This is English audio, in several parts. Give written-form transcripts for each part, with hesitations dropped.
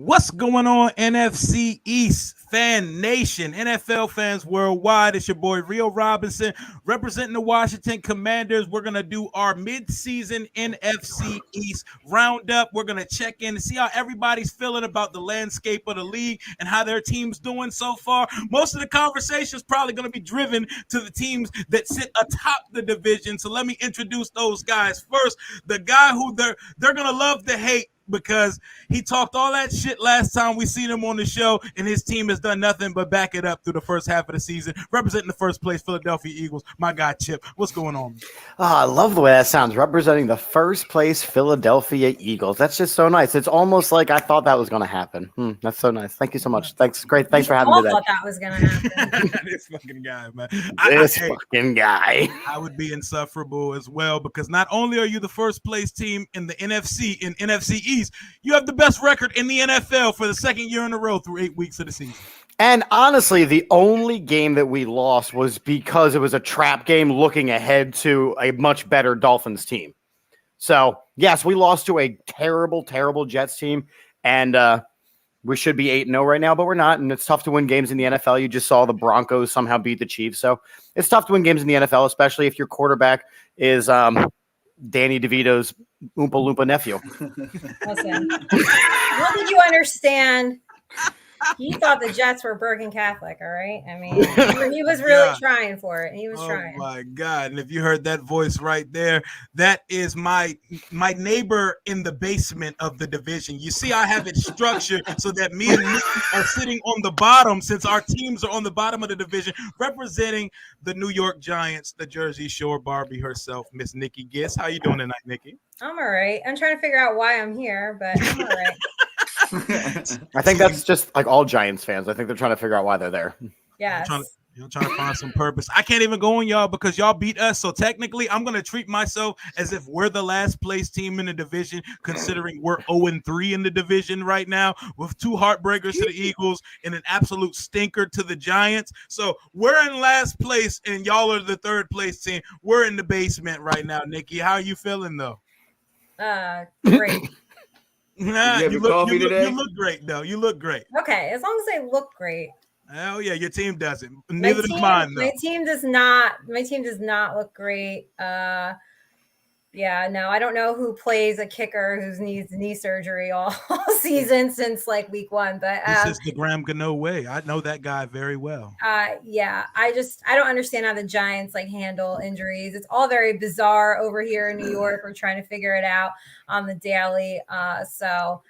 What's going on, NFC East fan nation, NFL fans worldwide? It's your boy Rio Robinson representing the Washington Commanders. We're going to do our mid-season NFC East roundup. We're going to check in and see how everybody's feeling about the landscape of the league and how their team's doing so far. Most of the conversation is probably going to be driven to the teams that sit atop the division. So let me introduce those guys. First, the guy who they're going to love to hate, because he talked all that shit last time we seen him on the show, and his team has done nothing but back it up through the first half of the season. Representing the first place Philadelphia Eagles, my guy Chip. What's going on? I love the way that sounds. Representing the first place Philadelphia Eagles. That's just so nice. It's almost like I thought that was going to happen. That's so nice. Thank you so much. Thanks. Great. Thanks for having me today. I thought that was going to happen. This fucking guy, man. Fucking guy. I would be insufferable as well, because not only are you the first place team in the NFC, in NFC East, you have the best record in the NFL for the second year in a row through 8 weeks of the season. And honestly, the only game that we lost was because it was a trap game looking ahead to a much better Dolphins team. So, yes, we lost to a terrible, terrible Jets team, and we should be 8-0 right now, but we're not, and it's tough to win games in the NFL. You just saw the Broncos somehow beat the Chiefs, so it's tough to win games in the NFL, especially if your quarterback is Danny DeVito's Oompa Loompa nephew. Listen, what did you understand? He thought the Jets were Bergen Catholic, all right? I mean, he was really trying for it. He was trying. Oh, my God. And if you heard that voice right there, that is my neighbor in the basement of the division. You see, I have it structured so that me and Nikki are sitting on the bottom, since our teams are on the bottom of the division, representing the New York Giants, the Jersey Shore Barbie herself, Miss Nikki Giss. How you doing tonight, Nikki? I'm all right. I'm trying to figure out why I'm here, but I'm all right. I think that's just like all Giants fans. I think they're trying to figure out why they're there. Yes. You're trying to find some purpose. I can't even go on y'all because y'all beat us. So technically, I'm going to treat myself as if we're the last place team in the division, considering we're 0-3 in the division right now, with 2 heartbreakers to the Eagles and an absolute stinker to the Giants. So we're in last place and y'all are the third place team. We're in the basement right now, Nikki. How are you feeling, though? Great. Nah, you look great, though. You look great. Okay, as long as I look great. Hell yeah, your team doesn't. Neither does mine, though. My team does not look great. Yeah, no, I don't know who plays a kicker who needs knee surgery all season since like week 1. But this is the Graham Gano way. I know that guy very well. Yeah, I don't understand how the Giants like handle injuries. It's all very bizarre over here in New York. We're trying to figure it out on the daily. So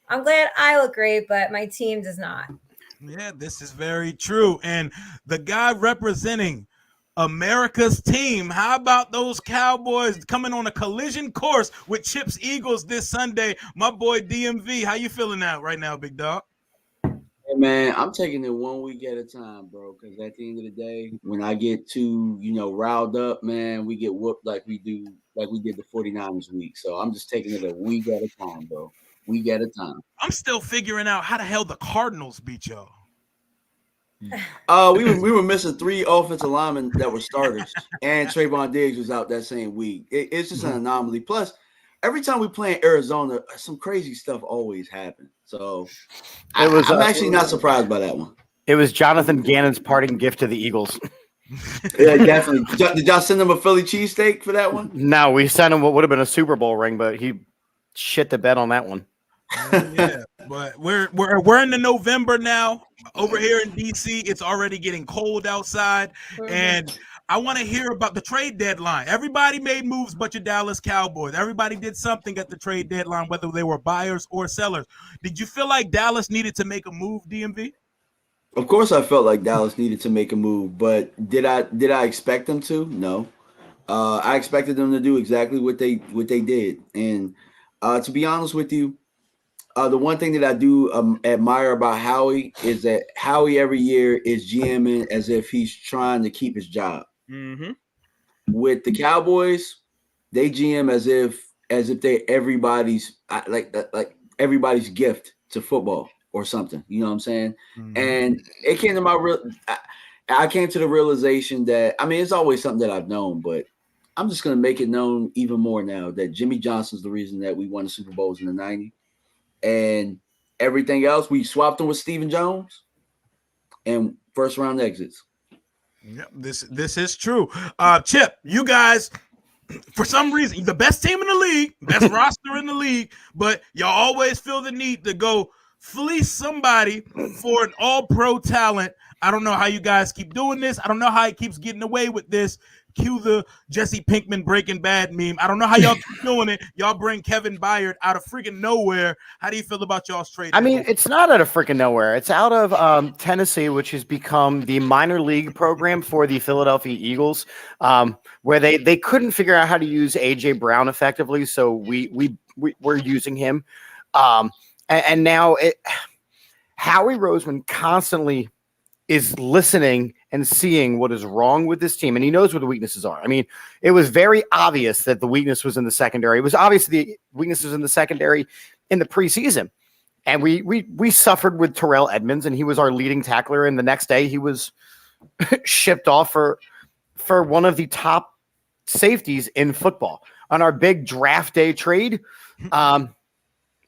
I'm glad I look great, but my team does not. Yeah, this is very true. And the guy representing America's team, how about those Cowboys coming on a collision course with Chip's Eagles this Sunday? My boy DMV, how you feeling out right now, big dog? Hey man, I'm taking it 1 week at a time, bro, because at the end of the day, when I get too, riled up, man, we get whooped like we did the 49ers week. So I'm just taking it a week at a time, bro. Week at a time. I'm still figuring out how the hell the Cardinals beat y'all. We were missing 3 offensive linemen that were starters, and Trayvon Diggs was out that same week. It's just an anomaly. Plus, every time we play in Arizona, some crazy stuff always happens. So I'm actually not surprised by that one. It was Jonathan Gannon's parting gift to the Eagles. Yeah, definitely. Did y'all send him a Philly cheesesteak for that one? No, we sent him what would have been a Super Bowl ring, but he shit the bed on that one. Yeah, but we're in the November now. Over here in DC, it's already getting cold outside, and I want to hear about the trade deadline. Everybody made moves but your Dallas Cowboys. Everybody did something at the trade deadline, whether they were buyers or sellers. Did you feel like Dallas needed to make a move, DMV? Of course I felt like Dallas needed to make a move, but did I expect them to? No. I expected them to do exactly what they did. And to be honest with you, the one thing that I do admire about Howie is that Howie every year is GMing as if he's trying to keep his job. Mm-hmm. With the Cowboys, they GM as if they're everybody's everybody's gift to football or something. You know what I'm saying? Mm-hmm. And it came to I came to the realization that, I mean, it's always something that I've known, but I'm just going to make it known even more now that Jimmy Johnson's the reason that we won the Super Bowls in the 90s. And Everything else, we swapped them with Stephen Jones and first round exits. Yep, this is true. Chip, you guys, for some reason, the best team in the league, best roster in the league, but y'all always feel the need to go fleece somebody for an all-pro talent. I don't know how you guys keep doing this. I don't know how he keeps getting away with this. Cue the Jesse Pinkman Breaking Bad meme. I don't know how y'all keep doing it. Y'all bring Kevin Byard out of freaking nowhere. How do you feel about y'all's trade? I mean, it's not out of freaking nowhere. It's out of Tennessee, which has become the minor league program for the Philadelphia Eagles, where they couldn't figure out how to use A.J. Brown effectively, so we're using him. And now Howie Roseman constantly is listening and seeing what is wrong with this team, and he knows what the weaknesses are. I mean, it was very obvious that the weakness was in the secondary. It was obvious the weakness was in the secondary in the preseason, and we suffered with Terrell Edmonds, and he was our leading tackler, and the next day he was shipped off for one of the top safeties in football. On our big draft day trade,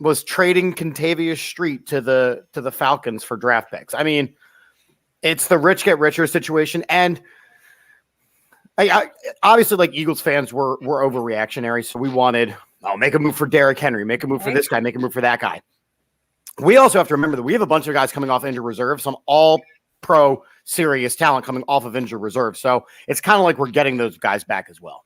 was trading Contavious Street to the Falcons for draft picks. I mean, it's the rich get richer situation, and I obviously, like, Eagles fans were overreactionary, so we wanted, make a move for Derrick Henry, make a move for this guy, make a move for that guy. We also have to remember that we have a bunch of guys coming off injured reserve, some all-pro serious talent coming off of injured reserve, so it's kind of like we're getting those guys back as well.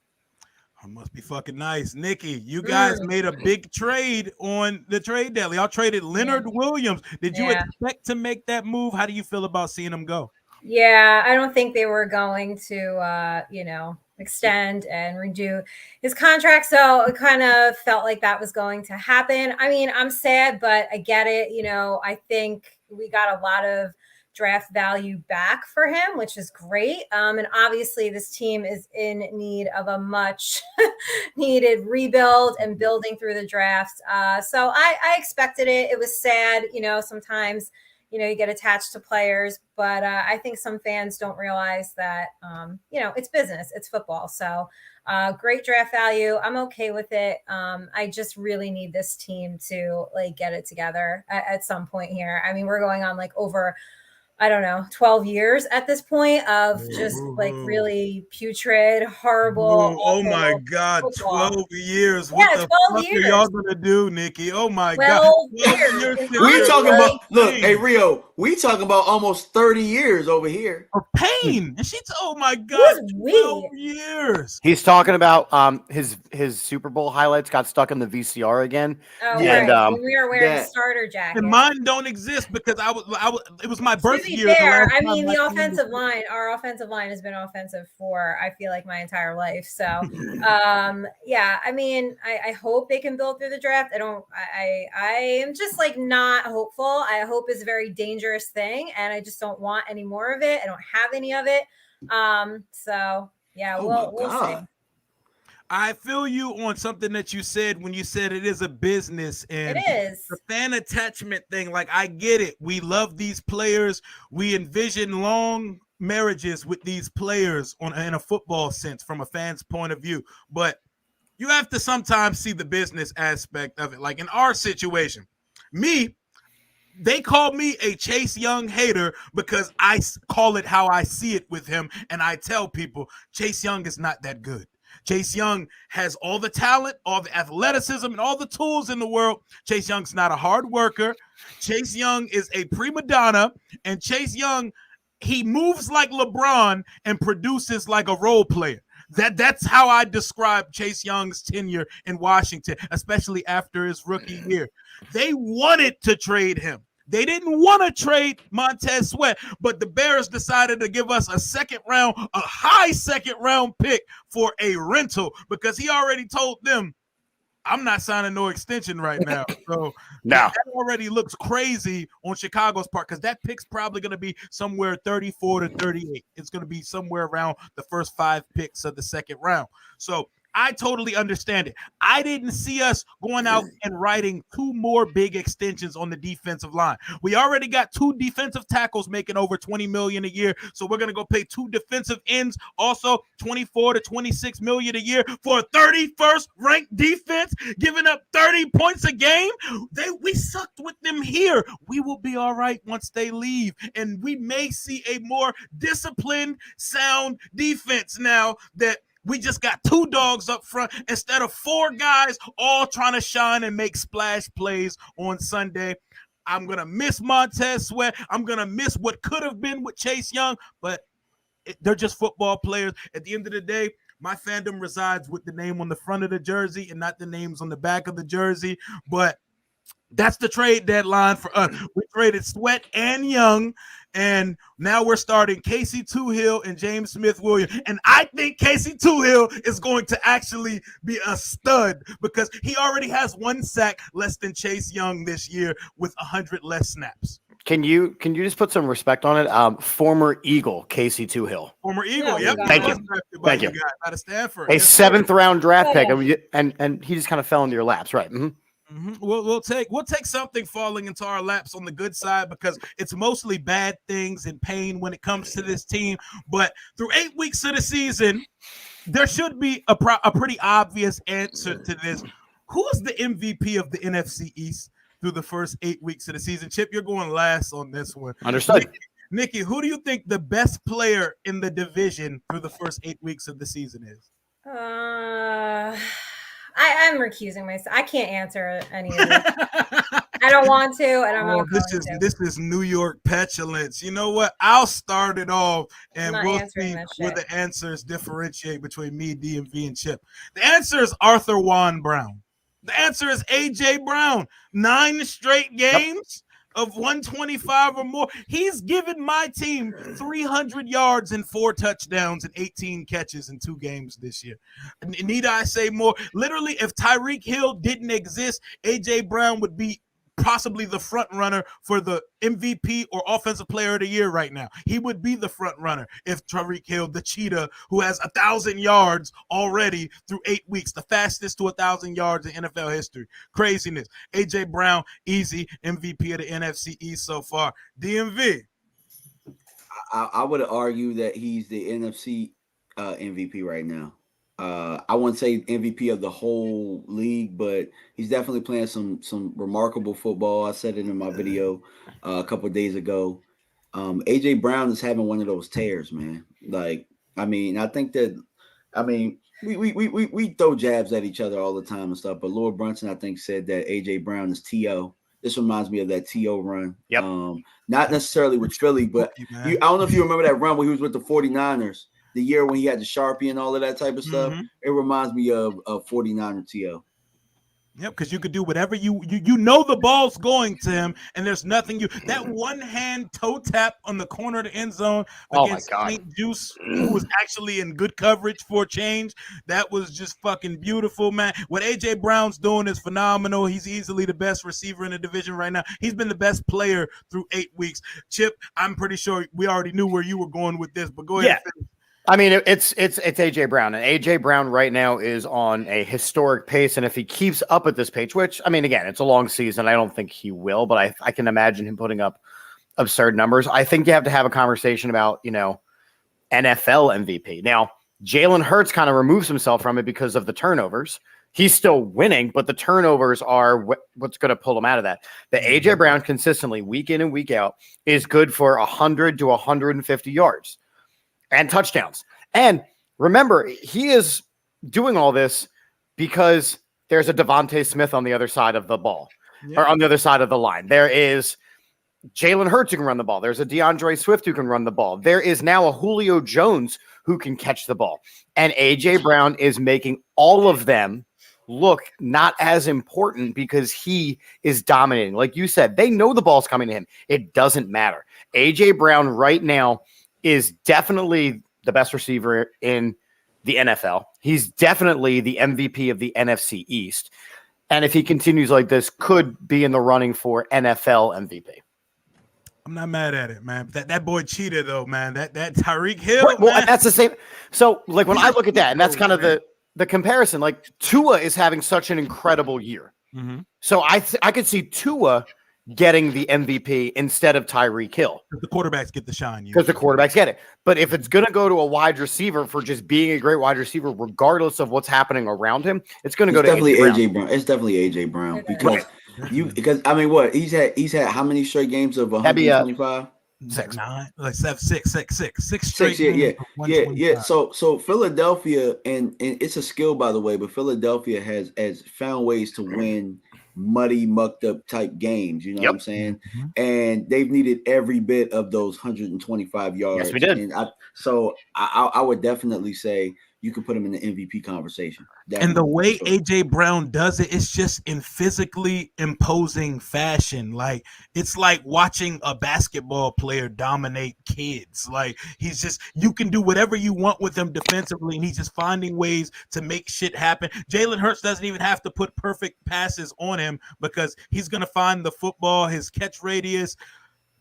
Must be fucking nice. Nikki, you guys made a big trade on the trade deadline. Y'all traded Leonard Williams. Did you expect to make that move? How do you feel about seeing him go? Yeah, I don't think they were going to, extend and redo his contract. So it kind of felt like that was going to happen. I mean, I'm sad, but I get it. I think we got a lot of draft value back for him, which is great. And obviously this team is in need of a much needed rebuild and building through the draft. So I expected it. It was sad. Sometimes, you get attached to players, but I think some fans don't realize that, it's business, it's football. So great draft value. I'm okay with it. I just really need this team to get it together at some point here. I mean, we're going on over, 12 years at this point of just really putrid, horrible. Oh my God, football. 12 years. What the fuck years. Are y'all gonna do, Nikki? Oh my 12 God. Years. We talking about, look, hey Rio, we talking about almost 30 years over here. Of pain. And she's, oh my God, 12 years. He's talking about his Super Bowl highlights got stuck in the VCR again. Oh, and when we were wearing starter jackets. And mine don't exist because it was my birthday. Fair. I mean, our offensive line has been offensive for, I feel like, my entire life. So, I mean, I hope they can build through the draft. I am just not hopeful. I hope it's a very dangerous thing, and I just don't want any more of it. I don't have any of it. We'll see. I feel you on something that you said when you said it is a business, and it is the fan attachment thing. I get it. We love these players. We envision long marriages with these players in a football sense from a fan's point of view. But you have to sometimes see the business aspect of it. Like in our situation, they call me a Chase Young hater because I call it how I see it with him. And I tell people Chase Young is not that good. Chase Young has all the talent, all the athleticism, and all the tools in the world. Chase Young's not a hard worker. Chase Young is a prima donna. And Chase Young, he moves like LeBron and produces like a role player. That's how I describe Chase Young's tenure in Washington, especially after his rookie year. They wanted to trade him. They didn't want to trade Montez Sweat, but the Bears decided to give us a high second round pick for a rental because he already told them, I'm not signing no extension right now. So that already looks crazy on Chicago's part because that pick's probably going to be somewhere 34 to 38. It's going to be somewhere around the first 5 picks of the second round. So I totally understand it. I didn't see us going out and writing 2 more big extensions on the defensive line. We already got 2 defensive tackles making over $20 million a year, so we're gonna go pay 2 defensive ends, also $24 to $26 million a year for a 31st ranked defense, giving up 30 points a game. We sucked with them here. We will be all right once they leave, and we may see a more disciplined, sound defense now that we just got 2 dogs up front instead of 4 guys all trying to shine and make splash plays on Sunday. I'm going to miss Montez Sweat. I'm going to miss what could have been with Chase Young, but they're just football players. At the end of the day, my fandom resides with the name on the front of the jersey and not the names on the back of the jersey, but that's the trade deadline for us. We traded Sweat and Young, and now we're starting Casey Toohill and James Smith-Williams. And I think Casey Toohill is going to actually be a stud because he already has 1 sack less than Chase Young this year with 100 less snaps. Can you just put some respect on it? Former Eagle Casey Toohill. Former Eagle, Yeah, yep. Thank you. Thank you. Out of Stanford. A Yes, 7th round draft pick, Yeah. and he just kind of fell into your laps, right? Mm-hmm. We'll take something falling into our laps on the good side because it's mostly bad things and pain when it comes to this team. But through 8 weeks of the season, there should be a pretty obvious answer to this. Who is the MVP of the NFC East through the first 8 weeks of the season? Chip, you're going last on this one. Understood. Nikki, who do you think the best player in the division through the first 8 weeks of the season is? I'm recusing myself. I can't answer any of this. I don't want to, and I'm not going to. This is New York petulance. You know what? I'll start it off, and we'll see where the answers differentiate between me, DMV, and Chip. The answer is Arthur Juan Brown. The answer is A.J. Brown. 9 straight games of 125 or more. He's given my team 300 yards and 4 touchdowns and 18 catches in 2 games this year. Need I say more? Literally, if Tyreek Hill didn't exist, A.J. Brown would be possibly the front runner for the MVP or offensive player of the year right now. He would be the front runner if Tyreek Hill, the cheetah, who has 1,000 yards already through 8 weeks, the fastest to 1,000 yards in NFL history. Craziness. A.J. Brown, easy MVP of the NFC East so far. DMV. I would argue that he's the NFC MVP right now. I wouldn't say MVP of the whole league, but he's definitely playing some remarkable football. I said it in my video a couple of days ago. AJ Brown is having one of those tears, man. Like, I mean, I think that, I mean, we throw jabs at each other all the time and stuff, but Lord Brunson, I think, said that AJ Brown is T.O. This reminds me of that T.O. run. Yep. Not necessarily with Philly, but I don't know if you remember that run where he was with the 49ers. The year when he had the Sharpie and all of that type of stuff, it reminds me of 49er T.O. Yep, because you could do whatever you know the ball's going to him, and there's nothing that one hand toe tap on the corner of the end zone against St. Juice, who was actually in good coverage for a change. That was just fucking beautiful, man. What AJ Brown's doing is phenomenal. He's easily the best receiver in the division right now. He's been the best player through 8 weeks. Chip, I'm pretty sure we already knew where you were going with this, but go ahead. Yeah. I mean, it's AJ Brown, and AJ Brown right now is on a historic pace. And if he keeps up at this pace, which, I mean, again, it's a long season, I don't think he will, but I can imagine him putting up absurd numbers. I think you have to have a conversation about, NFL MVP. Now, Jalen Hurts kind of removes himself from it because of the turnovers. He's still winning, but the turnovers are what's going to pull him out of that. The AJ Brown consistently, week in and week out, is good for 100 to 150 yards. And touchdowns. And remember, he is doing all this because there's a Devontae Smith on the other side of the ball, or on the other side of the line. There is Jalen Hurts who can run the ball. There's a DeAndre Swift who can run the ball. There is now a Julio Jones who can catch the ball. And A.J. Brown is making all of them look not as important because he is dominating. Like you said, they know the ball's coming to him. It doesn't matter. A.J. Brown right now is definitely the best receiver in the NFL. He's definitely the MVP of the NFC East. And if he continues like this, could be in the running for NFL MVP. I'm not mad at it, man. That boy cheated though, man. That Tyreek Hill. Well, and that's the same. So like when I look at that, and that's kind of the comparison, like Tua is having such an incredible year. Mm-hmm. So I could see Tua getting the MVP instead of Tyreek Hill. The quarterbacks get the shine. Because the quarterbacks get it. But if it's going to go to a wide receiver for just being a great wide receiver, regardless of what's happening around him, it's going to go to AJ Brown. It's definitely AJ Brown because I mean, what he's had how many straight games of 125? 6, 9, like 7, 6 straight. Yeah. So Philadelphia, and it's a skill, by the way, but Philadelphia has found ways to win muddy, mucked up type games. You know what I'm saying? Mm-hmm. And they've needed every bit of those 125 yards. Yes, we did. And I would definitely say you could put him in the MVP conversation. And the way AJ Brown does it, it's just in physically imposing fashion. Like it's like watching a basketball player dominate kids. Like he's just, you can do whatever you want with him defensively, and he's just finding ways to make shit happen. Jalen Hurts doesn't even have to put perfect passes on him because he's gonna find the football, his catch radius.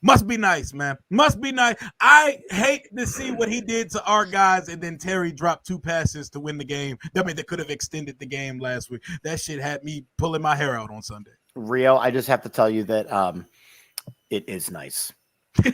Must be nice, man. Must be nice. I hate to see what he did to our guys, and then Terry dropped 2 passes to win the game. I mean, they could have extended the game last week. That shit had me pulling my hair out on Sunday. Rio, I just have to tell you that it is nice. Oh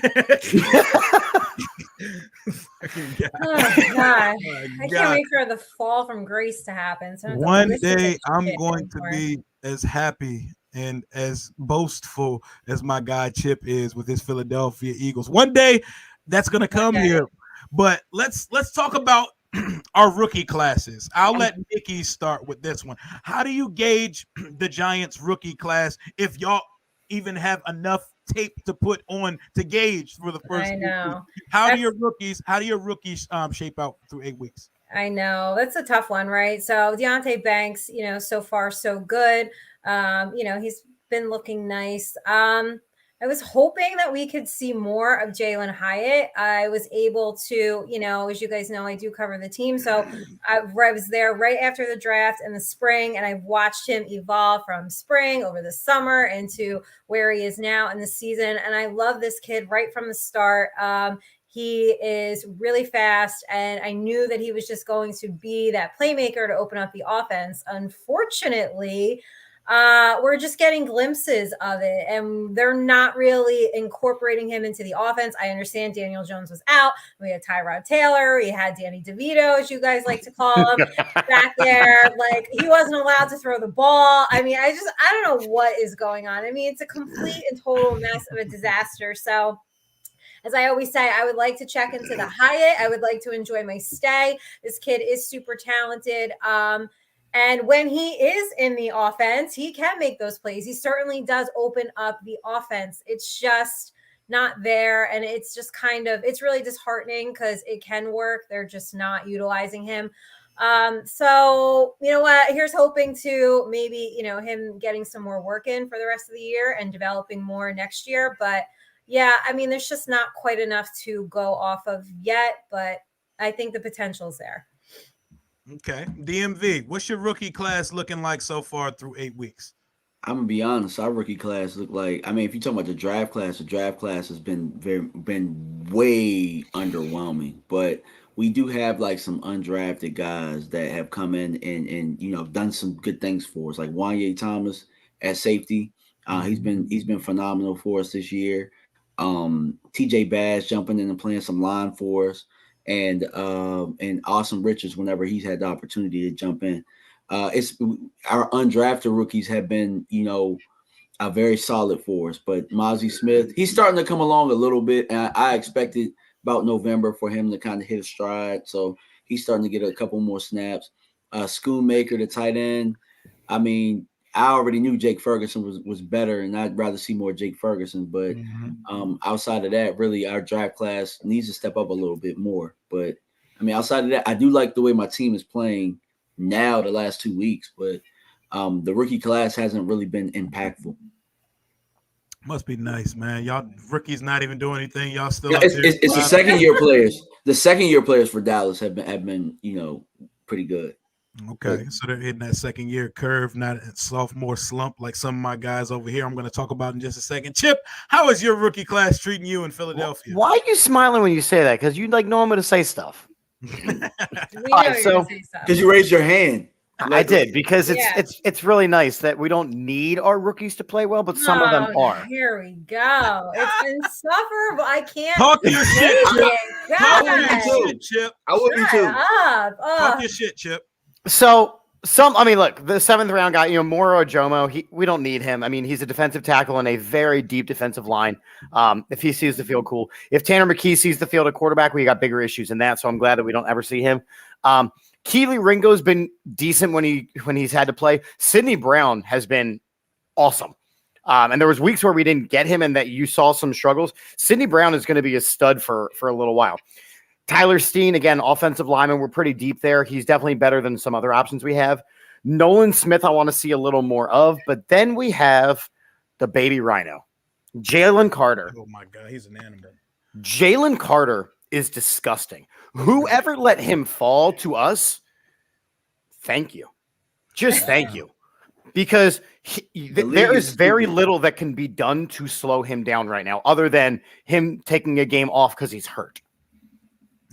God. I can't wait for the fall from grace to happen. So one day I'm going to be as happy and as boastful as my guy Chip is with his Philadelphia Eagles. One day that's going to come here. But let's talk about our rookie classes. I'll let Nikki start with this one. How do you gauge the Giants rookie class if y'all even have enough tape to put on to gauge for the first I know. How do your rookies shape out through 8 weeks? I know that's a tough one, right? So Deontay Banks, so far so good. He's been looking nice. I was hoping that we could see more of Jalen Hyatt. I was able to, as you guys know, I do cover the team. So I was there right after the draft in the spring, and I've watched him evolve from spring over the summer into where he is now in the season. And I love this kid right from the start. He is really fast, and I knew that he was just going to be that playmaker to open up the offense. Unfortunately, we're just getting glimpses of it, and they're not really incorporating him into the offense. I understand Daniel Jones was out. We had Tyrod Taylor. We had Danny DeVito, as you guys like to call him, back there. Like, he wasn't allowed to throw the ball. I mean, I don't know what is going on. I mean, it's a complete and total mess of a disaster. So, as I always say, I would like to check into the Hyatt. I would like to enjoy my stay. This kid is super talented. And when he is in the offense, he can make those plays. He certainly does open up the offense. It's just not there. And it's just it's really disheartening because it can work. They're just not utilizing him. So you know what? Here's hoping to maybe, him getting some more work in for the rest of the year and developing more next year. But yeah, I mean, there's just not quite enough to go off of yet, but I think the potential's there. Okay. DMV, what's your rookie class looking like so far through 8 weeks? I'm gonna be honest, our rookie class look like, I mean, if you're talking about the draft class has been way underwhelming, but we do have like some undrafted guys that have come in and done some good things for us, like Wanye Thomas at safety. He's been phenomenal for us this year. TJ Bass jumping in and playing some line for us, and Awesome Richards whenever he's had the opportunity to jump in. It's our undrafted rookies have been, a very solid for us. But Mozzie Smith, he's starting to come along a little bit, and I expected about November for him to kind of hit a stride. So he's starting to get a couple more snaps. Schoonmaker, the tight end. I mean, I already knew Jake Ferguson was better, and I'd rather see more Jake Ferguson. But outside of that, really, our draft class needs to step up a little bit more. But, I mean, outside of that, I do like the way my team is playing now the last 2 weeks. But the rookie class hasn't really been impactful. Must be nice, man. Y'all rookies not even doing anything. Y'all still it's the second-year players. The second-year players for Dallas have been pretty good. Okay, so they're hitting that second year curve, not a sophomore slump like some of my guys over here I'm going to talk about in just a second. Chip, how is your rookie class treating you in Philadelphia? Why are you smiling when you say that? Because you know I'm going to say stuff. We All know right, you're gonna say Because you raised your hand. I did because Yeah. it's really nice that we don't need our rookies to play well, but some of them are. Here we go. It's insufferable. I can't. Talk your shit, take Chip. it. Talk God. your too. shit, Chip. I would be Shut too. up. Talk your shit, Chip. So I mean, look, the 7th round guy, Moro Jomo, we don't need him. I mean, he's a defensive tackle in a very deep defensive line. If he sees the field, cool. If Tanner McKee sees the field at quarterback, we got bigger issues than that. So I'm glad that we don't ever see him. Keely Ringo's been decent when he's had to play. Sidney Brown has been awesome. And there was weeks where we didn't get him and that you saw some struggles. Sidney Brown is going to be a stud for a little while. Tyler Steen, again, offensive lineman. We're pretty deep there. He's definitely better than some other options we have. Nolan Smith, I want to see a little more of. But then we have the baby rhino, Jalen Carter. Oh, my God. He's an animal. Jalen Carter is disgusting. Whoever let him fall to us, thank you. Just thank you. Because there is very little that can be done to slow him down right now other than him taking a game off because he's hurt.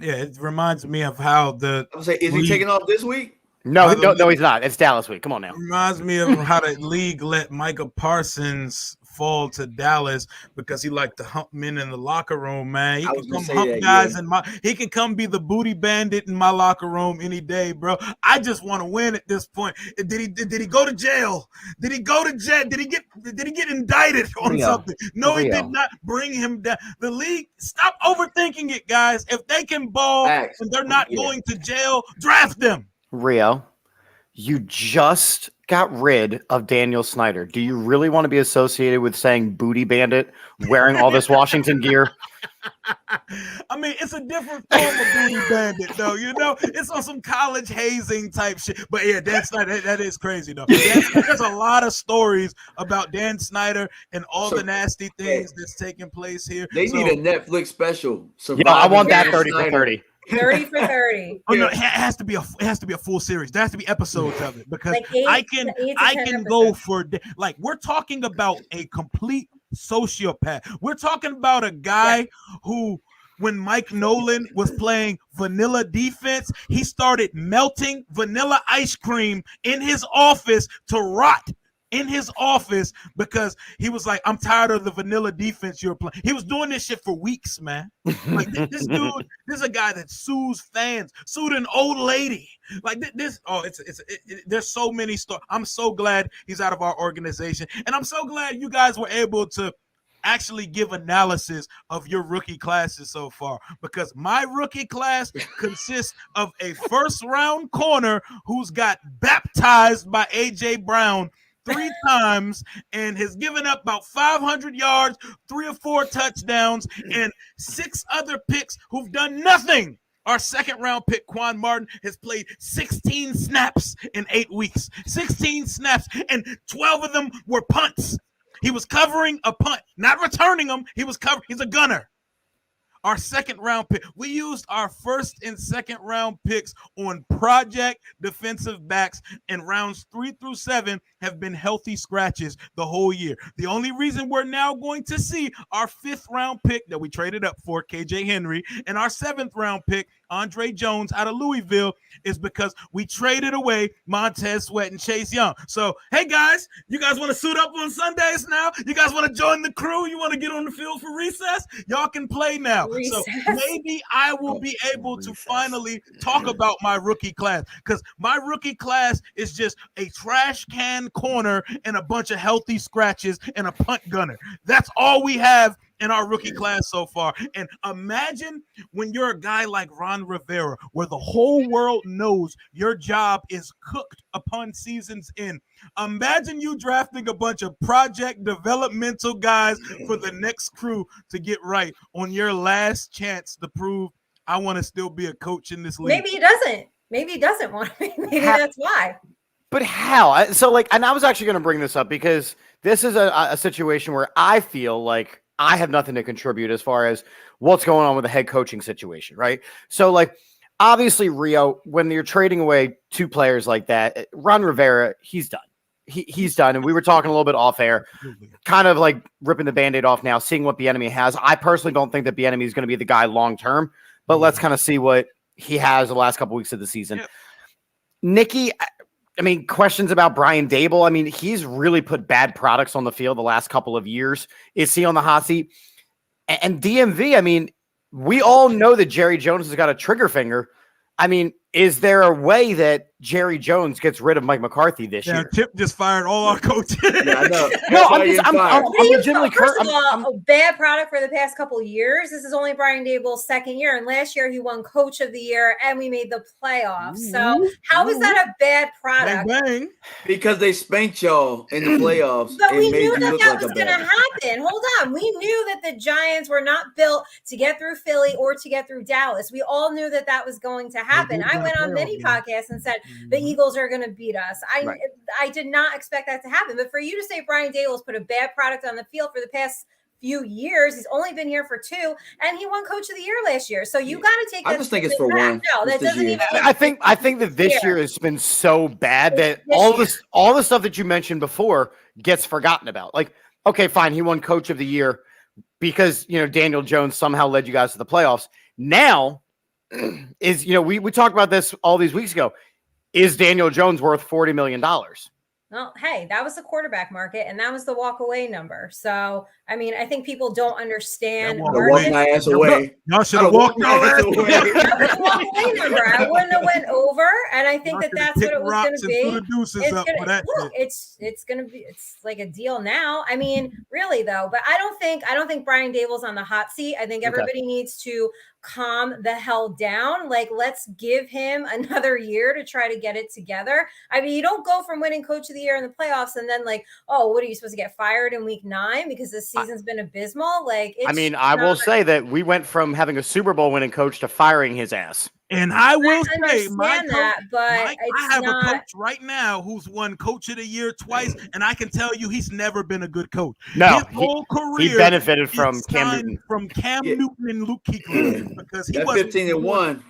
Yeah, it reminds me of how I was say, is he taking off this week? No, he's not. It's Dallas week. Come on now. Reminds me of how the league let Micah Parsons fall to Dallas because he liked to hump men in the locker room, man. He can come hump guys he can come be the booty bandit in my locker room any day, bro. I just want to win at this point. Did he go to jail? Did he go to jail? Did he get indicted on something? No, he did not. Bring him down. The league, stop overthinking it, guys. If they can ball and they're not going to jail, draft them. Rio, you just got rid of Daniel Snyder. Do you really want to be associated with saying booty bandit wearing all this Washington gear? I mean, it's a different form of booty bandit, though. It's on some college hazing type shit. But yeah, Dan Snyder, that is crazy, though. There's a lot of stories about Dan Snyder and all the nasty things that's taking place here. They need a Netflix special. I want that 30 for 30. 30 for 30. Oh no, it has to be a full series. There has to be episodes of it because Like I can go for we're talking about a complete sociopath. We're talking about a guy who, when Mike Nolan was playing vanilla defense, he started melting vanilla ice cream in his office to rot in his office because he was like, I'm tired of the vanilla defense you're playing. He was doing this shit for weeks, man. Like this dude, this is a guy that sues fans, sued an old lady. Like this. Oh, there's so many stories. I'm so glad he's out of our organization, and I'm so glad you guys were able to actually give analysis of your rookie classes so far, because my rookie class consists of a first round corner who's got baptized by AJ Brown 3 times and has given up about 500 yards, 3 or 4 touchdowns, and 6 other picks who've done nothing. Our second round pick, Quan Martin, has played 16 snaps in 8 weeks. 16 snaps, and 12 of them were punts. He was covering a punt, not returning them. He's a gunner. Our second round pick. We used our first and second round picks on project defensive backs, and rounds 3 through 7 have been healthy scratches the whole year. The only reason we're now going to see our 5th round pick that we traded up for, KJ Henry, and our 7th round pick, Andre Jones out of Louisville, is because we traded away Montez Sweat and Chase Young. So, hey guys, you guys want to suit up on Sundays now? You guys want to join the crew? You want to get on the field for recess? Y'all can play now. So maybe I will be able to finally talk about my rookie class, because my rookie class is just a trash can corner and a bunch of healthy scratches and a punt gunner. That's all we have in our rookie class so far. And imagine when you're a guy like Ron Rivera, where the whole world knows your job is cooked upon season's end. Imagine you drafting a bunch of project developmental guys for the next crew to get right on your last chance to prove I want to still be a coach in this league. Maybe he doesn't. Maybe he doesn't want to. Maybe that's why. But how? So, and I was actually going to bring this up because this is a situation where I feel like I have nothing to contribute as far as what's going on with the head coaching situation, right? So, obviously, Rio, when you're trading away 2 players like that, Ron Rivera, he's done. He's done. And we were talking a little bit off air, kind of like ripping the Band-Aid off now, seeing what Bieniemy has. I personally don't think that Bieniemy is going to be the guy long term, but let's kind of see what he has the last couple weeks of the season. Yeah. Nikki, I mean, questions about Brian Dable. I mean, he's really put bad products on the field the last couple of years. Is he on the hot seat? And DMV, I mean, we all know that Jerry Jones has got a trigger finger. I mean, is there a way that Jerry Jones gets rid of Mike McCarthy this year? Chip just fired all our coaches. Yeah, I know. No, I'm legitimately first of all, a bad product for the past couple of years. This is only Brian Dable's second year, and last year he won Coach of the Year, and we made the playoffs. So how is that a bad product? Bang, bang. Because they spanked y'all in the playoffs. But we knew you look that like was a going to bad. happen. Hold on. We knew that the Giants were not built to get through Philly or to get through Dallas. We all knew that that was going to happen. I went on many podcasts and said the Eagles are going to beat us. I did not expect that to happen. But for you to say Brian Dable's put a bad product on the field for the past few years, he's only been here for 2, and he won Coach of the Year last year. So you got to take that. I just think it's for one. No, that doesn't even. I think that this year has been so bad that all the stuff that you mentioned before gets forgotten about. Like, okay, fine, he won Coach of the Year because Daniel Jones somehow led you guys to the playoffs. Now is we talked about this all these weeks ago. Is Daniel Jones worth $40 million? Well, hey, that was the quarterback market, and that was the walk away number. So, I mean, I think people don't understand. Walk my ass away. Y'all should have walked your ass away. That was the walk away number. I wouldn't have went over, and I think that's what it was going to be. It's going to be. It's like a deal now. I mean, really though, but I don't think Brian Dable's on the hot seat. I think everybody needs to calm the hell down. Like, let's give him another year to try to get it together. I mean, you don't go from winning Coach of the Year in the playoffs and then what are you supposed to get fired in week 9 because this season's been abysmal? Like, I will say that we went from having a Super Bowl winning coach to firing his ass. And I will say, I have a coach right now who's won Coach of the Year twice, and I can tell you he's never been a good coach. No, his whole career he benefited from Cam Newton. Newton and Luke Kuechly because he was 15-1.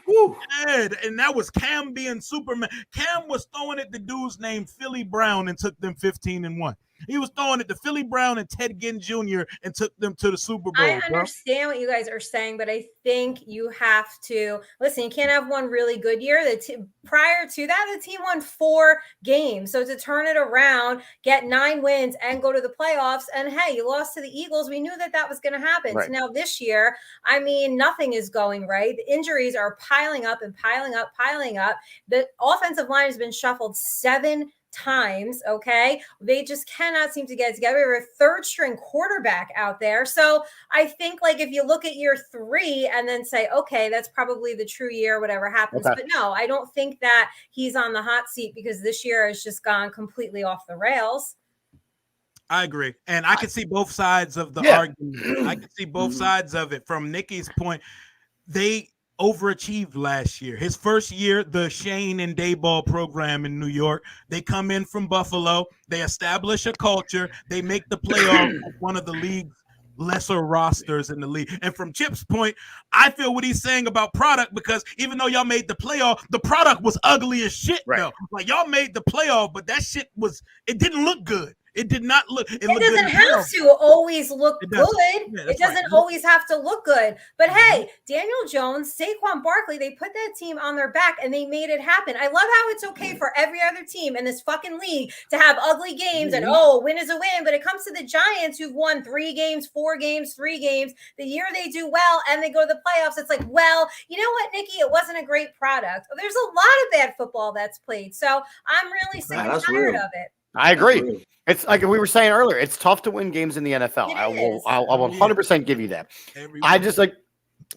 And that was Cam being Superman. Cam was throwing at the dudes named Philly Brown and took them 15-1. He was throwing it to Philly Brown and Ted Ginn Jr. and took them to the Super Bowl. I understand what you guys are saying, but I think you have to listen. You can't have one really good year. Prior to that, the team won 4 games. So to turn it around, get 9 wins, and go to the playoffs, and hey, you lost to the Eagles. We knew that was going to happen. Right. So now this year, I mean, nothing is going right. The injuries are piling up and piling up. The offensive line has been shuffled 7 times. Okay, they just cannot seem to get it together. We have a 3rd string quarterback out there. So I think if you look at year 3 and then say, okay, that's probably the true year, whatever happens. Okay. But no, I don't think that he's on the hot seat because this year has just gone completely off the rails. I agree. And I can see both sides of the argument. I can see both sides of it. From Nikki's point, they overachieved last year. His first year, the Shane and Dayball program in New York, they come in from Buffalo. They establish a culture. They make the playoff with one of the league's lesser rosters in the league. And from Chip's point, I feel what he's saying about product because even though y'all made the playoff, the product was ugly as shit. Right. Though. Like y'all made the playoff, but that shit it didn't look good. It did not look. It doesn't have to always look good. It doesn't always have to look good. But hey, Daniel Jones, Saquon Barkley, they put that team on their back and they made it happen. I love how it's okay for every other team in this fucking league to have ugly games and a win is a win. But it comes to the Giants who've won 3 games, 4 games, 3 games. The year they do well and they go to the playoffs, it's like, well, you know what, Nikki? It wasn't a great product. There's a lot of bad football that's played. So I'm really sick and tired of it. I agree. It's like we were saying earlier. It's tough to win games in the NFL. I will 100% give you that.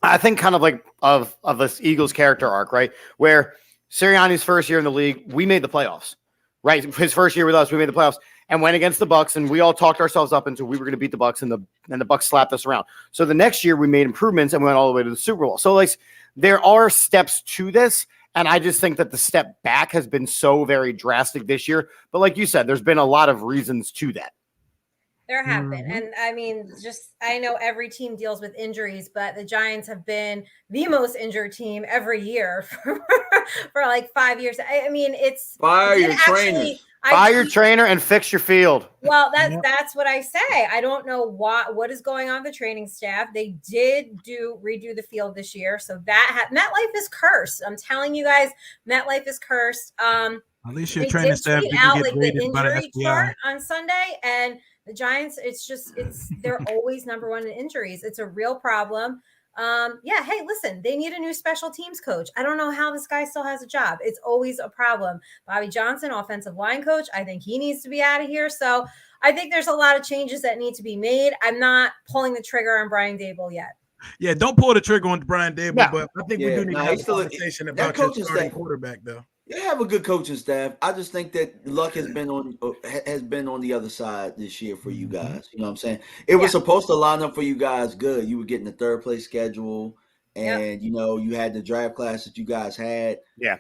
I think kind of of this Eagles character arc, right? Where Sirianni's first year in the league, we made the playoffs, right? His first year with us, we made the playoffs and went against the Bucs, and we all talked ourselves up until we were going to beat the Bucs, and the Bucs slapped us around. So the next year we made improvements and went all the way to the Super Bowl. So there are steps to this. And I just think that the step back has been so very drastic this year. But like you said, there's been a lot of reasons to that. There have been. And I mean, I know every team deals with injuries, but the Giants have been the most injured team every year for like 5 years. I mean, it's Fire your trainers. Fire your trainer and fix your field. Well, that's what I say. I don't know what is going on with the training staff. They did redo the field this year, so that MetLife is cursed. I'm telling you guys, MetLife is cursed. At least your they training did staff tweet didn't out get like the rated by the injury FBI. chart on Sunday, and the Giants. They're always number one in injuries. It's a real problem. Yeah, hey, listen, they need a new special teams coach. I don't know how this guy still has a job. It's always a problem. Bobby Johnson, offensive line coach, I think he needs to be out of here. So I think there's a lot of changes that need to be made. I'm not pulling the trigger on Brian Dable yet. Yeah, don't pull the trigger on Brian Dable, but I think we do need to have a conversation about your starting quarterback, though. You have a good coaching staff. I just think that luck has been on the other side this year for you guys. You know what I'm saying? It was supposed to line up for you guys good. You were getting the third place schedule, and you had the draft class that you guys had. Yeah.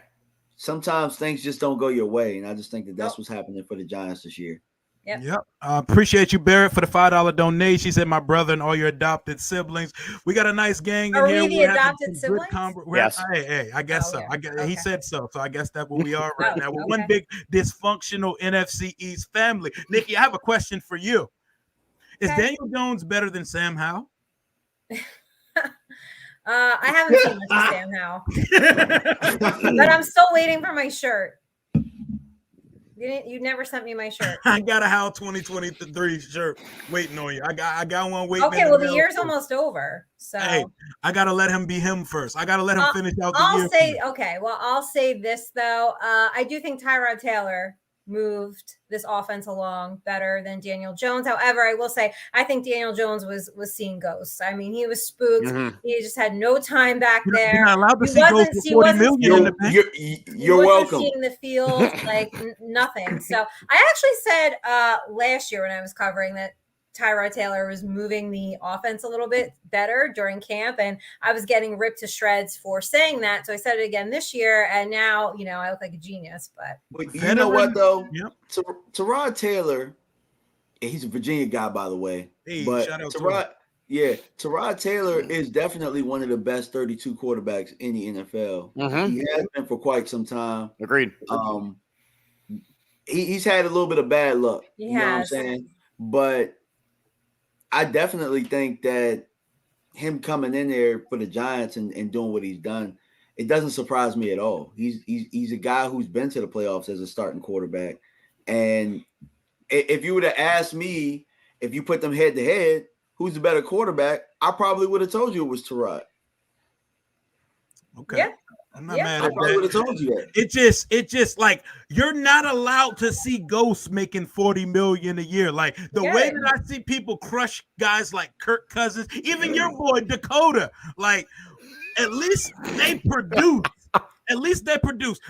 Sometimes things just don't go your way, and I just think that that's what's happening for the Giants this year. Yep. Appreciate you, Barrett, for the $5 donation. She said, "My brother and all your adopted siblings." We got a nice gang in here. Are we the adopted siblings? Yes. Hey, I guess so. Okay. He said so. So I guess that's what we are right now. We're one big dysfunctional NFC East family. Nikki, I have a question for you. Is Daniel Jones better than Sam Howell? I haven't seen much of Sam Howell, but I'm still waiting for my shirt. You never sent me my shirt. I got a Howell 2023 shirt waiting on you. I got one waiting. Okay, well the year's almost over, so hey, I gotta let him be him first. I gotta let him finish out the year. I'll say this though. I do think Tyrod Taylor moved this offense along better than Daniel Jones. However, I will say I think Daniel Jones was seeing ghosts. I mean, he was spooked. Mm-hmm. He just had no time back there. You're not allowed to see ghosts for $40 million in the bank. You're welcome. Seeing the field like nothing. So I actually said last year when I was covering that Tyrod Taylor was moving the offense a little bit better during camp, and I was getting ripped to shreds for saying that. So I said it again this year, and now I look like a genius. But you know what though? Yep. Tyrod Taylor, he's a Virginia guy, by the way. Hey, but shout out Tyrod Taylor is definitely one of the best 32 quarterbacks in the NFL. Mm-hmm. He has been for quite some time. Agreed. He's had a little bit of bad luck. You know what I'm saying? But I definitely think that him coming in there for the Giants and doing what he's done, it doesn't surprise me at all. He's a guy who's been to the playoffs as a starting quarterback. And if you would have asked me, if you put them head to head, who's the better quarterback, I probably would have told you it was Tyrod. Okay. Yeah. I'm not mad at that. I probably would have told you that. It just like you're not allowed to see ghosts making $40 million a year. Like the way that I see people crush guys like Kirk Cousins, even your boy Dakota. Like at least they produce.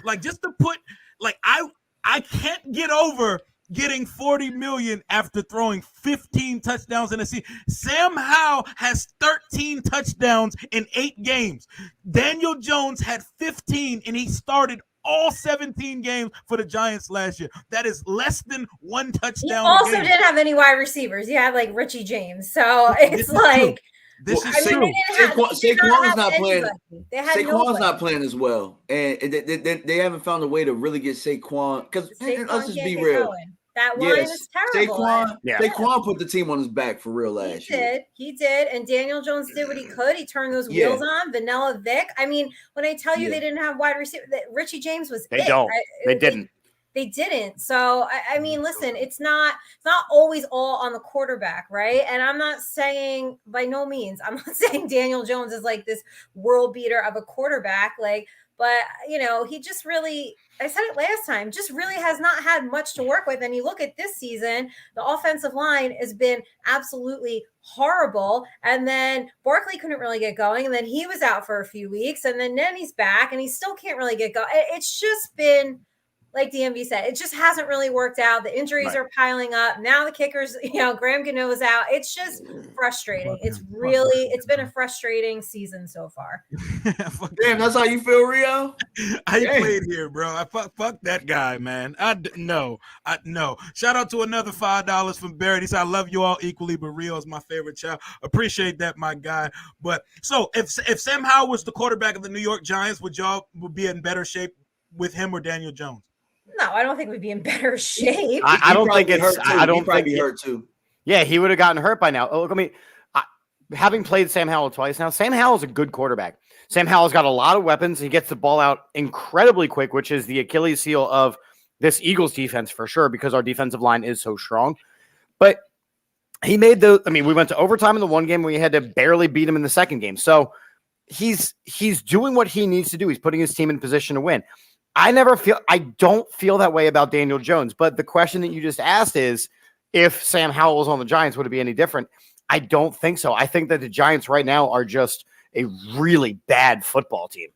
Like just to put, like I can't get over getting $40 million after throwing 15 touchdowns in a season. Sam Howell has 13 touchdowns in 8 games. Daniel Jones had 15, and he started all 17 games for the Giants last year. That is less than 1 touchdown. He also didn't have any wide receivers. He had like Richie James. So it's like this is true. Saquon's not playing. Saquon's not playing as well, and they haven't found a way to really get Saquon. Because let's just be real. Going. That line is terrible. Saquon put the team on his back for real last year. He did. And Daniel Jones did what he could. He turned those wheels on. Vanilla Vic. I mean, when I tell you they didn't have wide receiver, Richie James was They don't. They didn't. They didn't. So, I mean, listen, it's not always all on the quarterback, right? And I'm not saying, by no means, I'm not saying Daniel Jones is like this world beater of a quarterback, but he just really, I said it last time, just really has not had much to work with. And you look at this season, the offensive line has been absolutely horrible. And then Barkley couldn't really get going. And then he was out for a few weeks. And then he's back and he still can't really get going. It's just been like DMV said, it just hasn't really worked out. The injuries are piling up. Now the kickers, Graham Gano's out. It's just frustrating. It's been a frustrating season so far. Damn, that's how you feel, Rio? I played here, bro. I fuck that guy, man. No. Shout out to another $5 from Barrett. He said, I love you all equally, but Rio is my favorite child. Appreciate that, my guy. But so if Sam Howell was the quarterback of the New York Giants, would be in better shape with him or Daniel Jones? No, I don't think we'd be in better shape. I don't think it's. I don't think think hurt too. Yeah, he would have gotten hurt by now. Oh, look, I mean, having played Sam Howell twice now, Sam Howell's a good quarterback. Sam Howell's got a lot of weapons. He gets the ball out incredibly quick, which is the Achilles heel of this Eagles defense for sure, because our defensive line is so strong. But he made we went to overtime in the one game. We had to barely beat him in the second game. So he's doing what he needs to do. He's putting his team in position to win. I don't feel that way about Daniel Jones. But the question that you just asked is, if Sam Howell was on the Giants, would it be any different? I don't think so. I think that the Giants right now are just a really bad football team.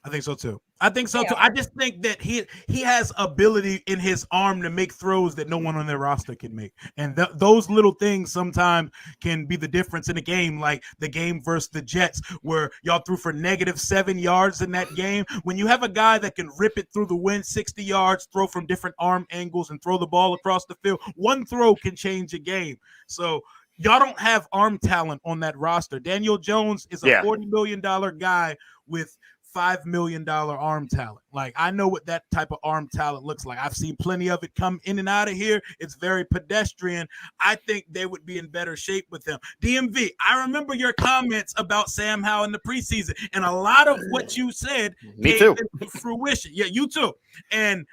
I think so too. I just think that he has ability in his arm to make throws that no one on their roster can make. And those little things sometimes can be the difference in a game, like the game versus the Jets, where y'all threw for -7 yards in that game. When you have a guy that can rip it through the wind 60 yards, throw from different arm angles, and throw the ball across the field, one throw can change a game. So y'all don't have arm talent on that roster. Daniel Jones is a $40 million guy with $5 million arm talent. Like, I know what that type of arm talent looks like. I've seen plenty of it come in and out of here. It's very pedestrian. I think they would be in better shape with him. DMV, I remember your comments about Sam Howell in the preseason, and a lot of what you said came into fruition. Yeah, you too. And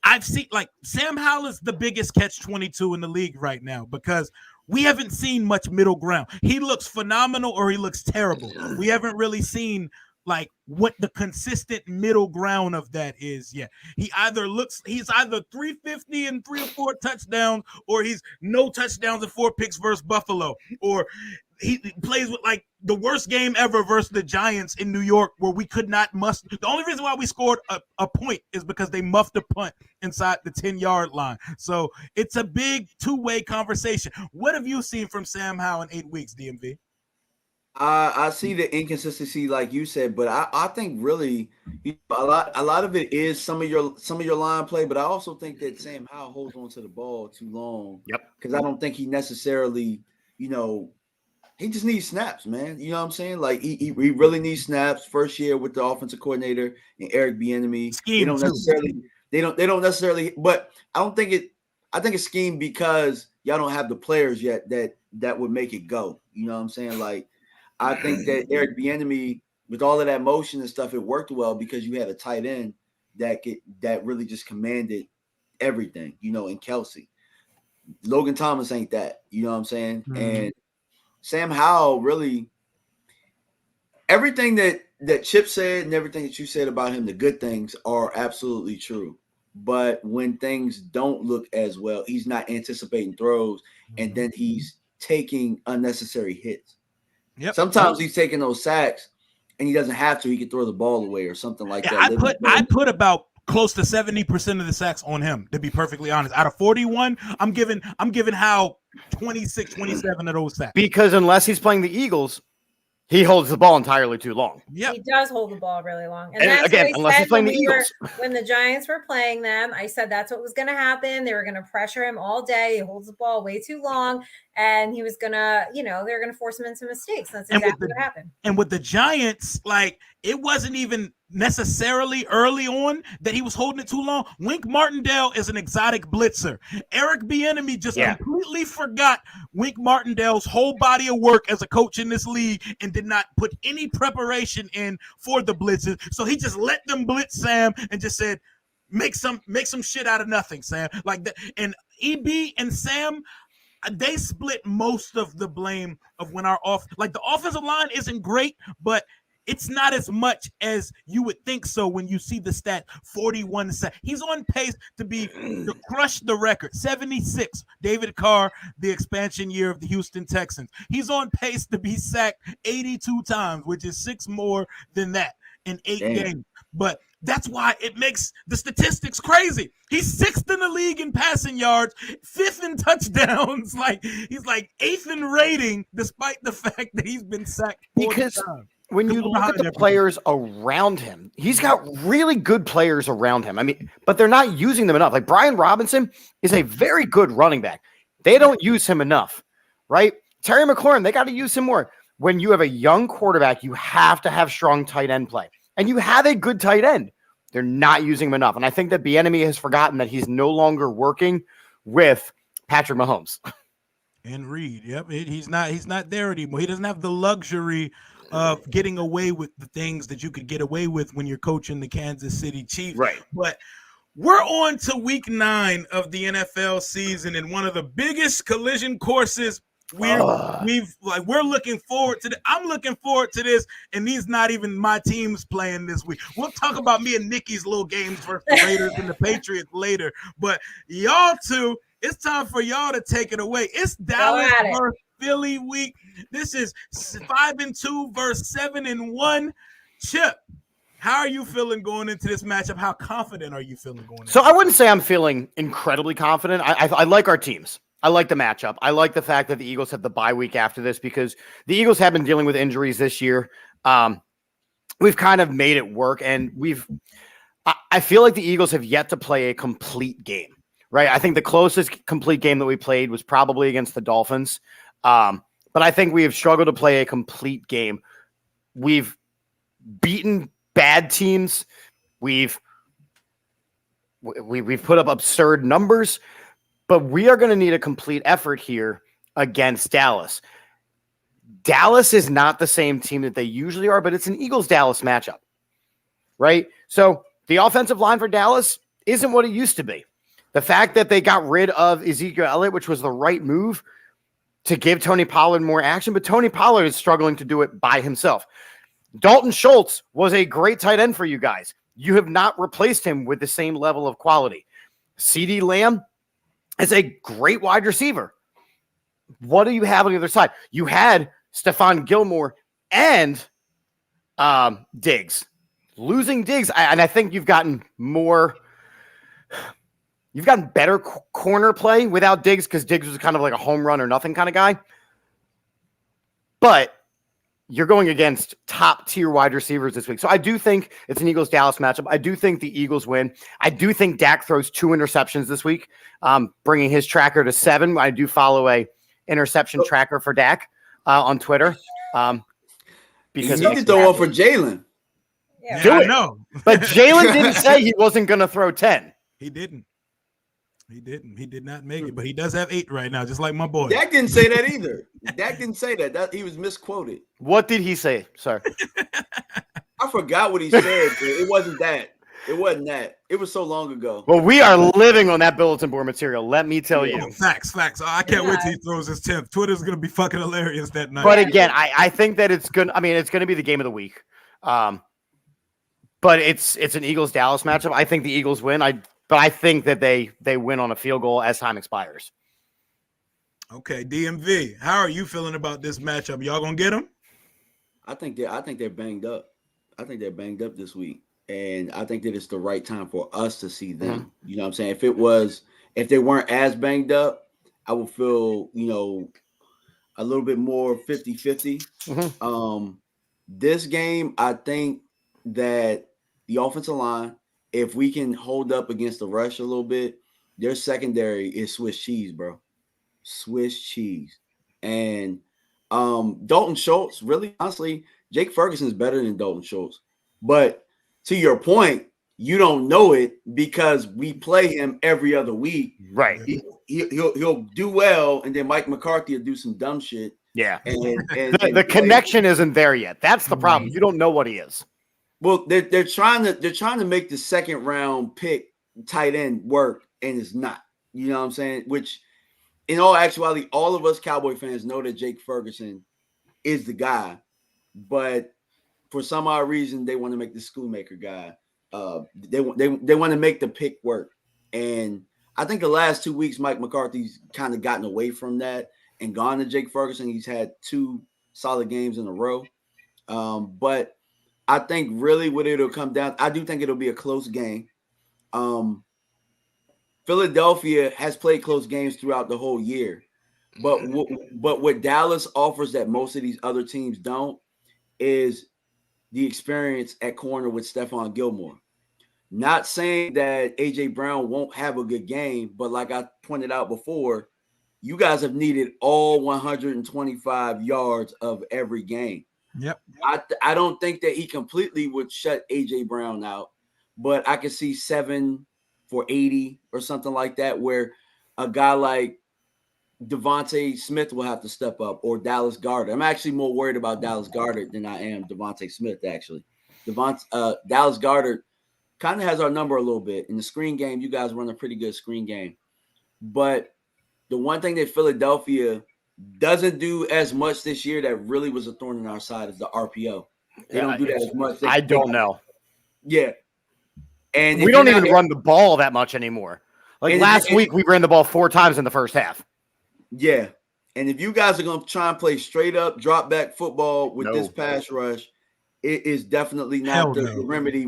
I've seen, like, Sam Howell is the biggest catch-22 in the league right now, because we haven't seen much middle ground. He looks phenomenal or he looks terrible. We haven't really seen like what the consistent middle ground of that is yet. He's either 350 and 3 or 4 touchdowns, or he's no touchdowns and 4 picks versus Buffalo, or he plays with like the worst game ever versus the Giants in New York, where we could not muster. The only reason why we scored a point is because they muffed a punt inside the 10-yard line. So it's a big two-way conversation. What have you seen from Sam Howell in 8 weeks, DMV? I see the inconsistency, like you said, but I think really a lot of it is some of your line play, but I also think that Sam Howell holds on to the ball too long. Yep. Because I don't think he necessarily, he just needs snaps, man. You know what I'm saying? Like he really needs snaps. First year with the offensive coordinator and Eric Bieniemy. They don't necessarily, but I don't think it. I think it's scheme because y'all don't have the players yet that would make it go. You know what I'm saying? Like, I think that Eric Bieniemy, with all of that motion and stuff, it worked well because you had a tight end that really just commanded everything, in Kelsey. Logan Thomas ain't that, you know what I'm saying? Mm-hmm. And Sam Howell, really, everything that Chip said and everything that you said about him, the good things are absolutely true. But when things don't look as well, he's not anticipating throws, and then he's taking unnecessary hits. Yep. Sometimes he's taking those sacks, and he doesn't have to. He can throw the ball away or something like that. I put about close to 70% of the sacks on him, to be perfectly honest. Out of 41, I'm giving Howell 26, 27 of those sacks. Because unless he's playing the Eagles, he holds the ball entirely too long. Yeah, he does hold the ball really long. And that's again, unless he's playing the Eagles. When the Giants were playing them, I said that's what was going to happen. They were going to pressure him all day. He holds the ball way too long, and he was going to, they're going to force him into mistakes. That's exactly what happened. And with the Giants, like, it wasn't even necessarily early on that he was holding it too long. Wink Martindale is an exotic blitzer. Eric Bieniemy just completely forgot Wink Martindale's whole body of work as a coach in this league and did not put any preparation in for the blitzes. So he just let them blitz Sam and just said, make some shit out of nothing, Sam. Like that. And EB and Sam, they split most of the blame of when the offensive line isn't great, but it's not as much as you would think so when you see the stat 41 sacks. He's on pace to crush the record. 76, David Carr, the expansion year of the Houston Texans. He's on pace to be sacked 82 times, which is 6 more than that in 8 games. but that's why it makes the statistics crazy. He's 6th in the league in passing yards, 5th in touchdowns. Like he's like 8th in rating, despite the fact that he's been sacked 40 Because times. when you look at the players around him, he's got really good players around him. I mean, but they're not using them enough. Like Brian Robinson is a very good running back. They don't use him enough, right? Terry McLaurin, they got to use him more. When you have a young quarterback, you have to have strong tight end play. And you have a good tight end. They're not using him enough. And I think that Bieniemy has forgotten that he's no longer working with Patrick Mahomes. And Reed, yep, he's not there anymore. He doesn't have the luxury of getting away with the things that you could get away with when you're coaching the Kansas City Chiefs. Right. But we're on to week 9 of the NFL season, and one of the biggest collision courses we're looking forward to. I'm looking forward to this, and these not even my teams playing this week. We'll talk about me and Nikki's little games versus the Raiders and the Patriots later. But y'all two, it's time for y'all to take it away. It's Dallas versus Philly week. This is 5-2 versus 7-1. Chip, how are you feeling going into this matchup? How confident are you feeling going into So I wouldn't say I'm feeling incredibly confident. I like our teams. I like the matchup. I like the fact that the Eagles have the bye week after this because the Eagles have been dealing with injuries this year. We've kind of made it work, and I feel like the Eagles have yet to play a complete game, right? I think the closest complete game that we played was probably against the Dolphins. But I think we have struggled to play a complete game. We've beaten bad teams. We've put up absurd numbers. But we are going to need a complete effort here against Dallas. Dallas is not the same team that they usually are, but it's an Eagles-Dallas matchup, right? So the offensive line for Dallas isn't what it used to be. The fact that they got rid of Ezekiel Elliott, which was the right move to give Tony Pollard more action, but Tony Pollard is struggling to do it by himself. Dalton Schultz was a great tight end for you guys. You have not replaced him with the same level of quality. CeeDee Lamb is a great wide receiver. What do you have on the other side? You had Stephon Gilmore and Diggs. Losing Diggs, and I think you've gotten better corner play without Diggs because Diggs was kind of like a home run or nothing kind of guy. But you're going against top-tier wide receivers this week. So I do think it's an Eagles-Dallas matchup. I do think the Eagles win. I do think Dak throws 2 interceptions this week, bringing his tracker to 7. I do follow a interception tracker for Dak on Twitter. Because you can throw one for Jalen. Yeah. I know. But Jalen didn't say he wasn't going to throw 10. He didn't. He did not make it, but he does have 8 right now, just like my boy. Dak didn't say that either. Dak didn't say that. He was misquoted. What did he say? Sorry. I forgot what he said. It wasn't that. It wasn't that. It was so long ago. Well, we are living on that bulletin board material. Let me tell you. Facts. Oh, I can't wait till he throws his 10th. Twitter's going to be fucking hilarious that night. But again, I think that it's going to be the game of the week. But it's an Eagles-Dallas matchup. I think the Eagles win. But I think that they win on a field goal as time expires. Okay, DMV, how are you feeling about this matchup? Y'all gonna get them? I think they're banged up. I think they're banged up this week, and I think that it's the right time for us to see them. Mm-hmm. You know what I'm saying? If they weren't as banged up, I would feel a little bit more 50-50. Mm-hmm. This game, I think that the offensive line, if we can hold up against the rush a little bit, their secondary is Swiss cheese, bro. Swiss cheese. And Dalton Schultz, really, honestly, Jake Ferguson is better than Dalton Schultz. But to your point, you don't know it because we play him every other week. Right. He'll do well, and then Mike McCarthy will do some dumb shit. Yeah. And the connection isn't there yet. That's the problem. You don't know what he is. Well, they're trying to make the second round pick tight end work, and it's not. You know what I'm saying? Which, in all actuality, all of us Cowboy fans know that Jake Ferguson is the guy, but for some odd reason, they want to make the Schoonmaker guy. They want to make the pick work, and I think the last 2 weeks, Mike McCarthy's kind of gotten away from that and gone to Jake Ferguson. He's had 2 solid games in a row, but I think really what it'll come down, I do think it'll be a close game. Philadelphia has played close games throughout the whole year, but what Dallas offers that most of these other teams don't is the experience at corner with Stephon Gilmore. Not saying that AJ Brown won't have a good game, but like I pointed out before, you guys have needed all 125 yards of every game. Yep. I don't think that he completely would shut AJ Brown out, but I could see 7 for 80 or something like that, where a guy like Devontae Smith will have to step up, or Dallas Goedert. I'm actually more worried about Dallas Goedert than I am Devontae Smith, actually. Dallas Goedert kind of has our number a little bit. In the screen game, you guys run a pretty good screen game. But the one thing that Philadelphia doesn't do as much this year that really was a thorn in our side is the RPO. They don't do that as much. I don't know. Yeah. And we don't even run the ball that much anymore. Like last week, we ran the ball 4 times in the first half. Yeah. And if you guys are going to try and play straight up drop back football with this pass rush, it is definitely not the remedy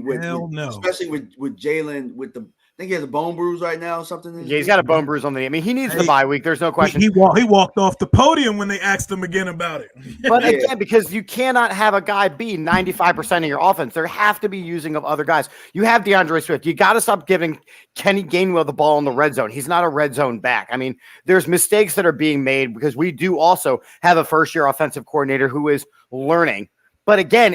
especially with Jalen with the I think he has a bone bruise right now or something. Yeah, he's got a bone bruise on the knee. I mean, he needs the bye week. There's no question. He walked off the podium when they asked him again about it. But again, because you cannot have a guy be 95% of your offense. There have to be using of other guys. You have DeAndre Swift. You got to stop giving Kenny Gainwell the ball in the red zone. He's not a red zone back. I mean, there's mistakes that are being made because we do also have a first-year offensive coordinator who is learning. But again,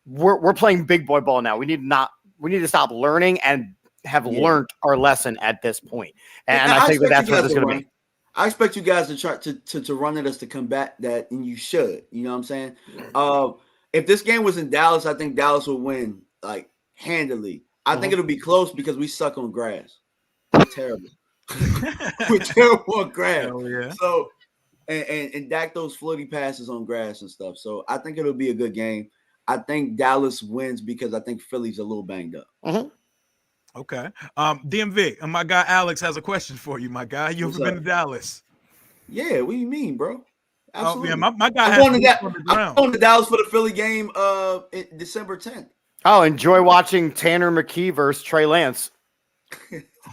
we're playing big boy ball now. We need to stop learning and have learned our lesson at this point. And I think that's what it's going to be. I expect you guys to try to run at us to combat that, and you should. You know what I'm saying? If this game was in Dallas, I think Dallas would win like handily. I think it'll be close because we suck on grass. We're terrible. We're terrible on grass. Yeah. So and Dak those floaty passes on grass and stuff. So I think it'll be a good game. I think Dallas wins because I think Philly's a little banged up. Mm-hmm. Okay. DMV, and my guy Alex has a question for you, my guy. You ever been to Dallas? Yeah, what do you mean, bro? Absolutely. Oh, yeah, my guy I'm going to Dallas for the Philly game December 10th. Oh, enjoy watching Tanner McKee versus Trey Lance.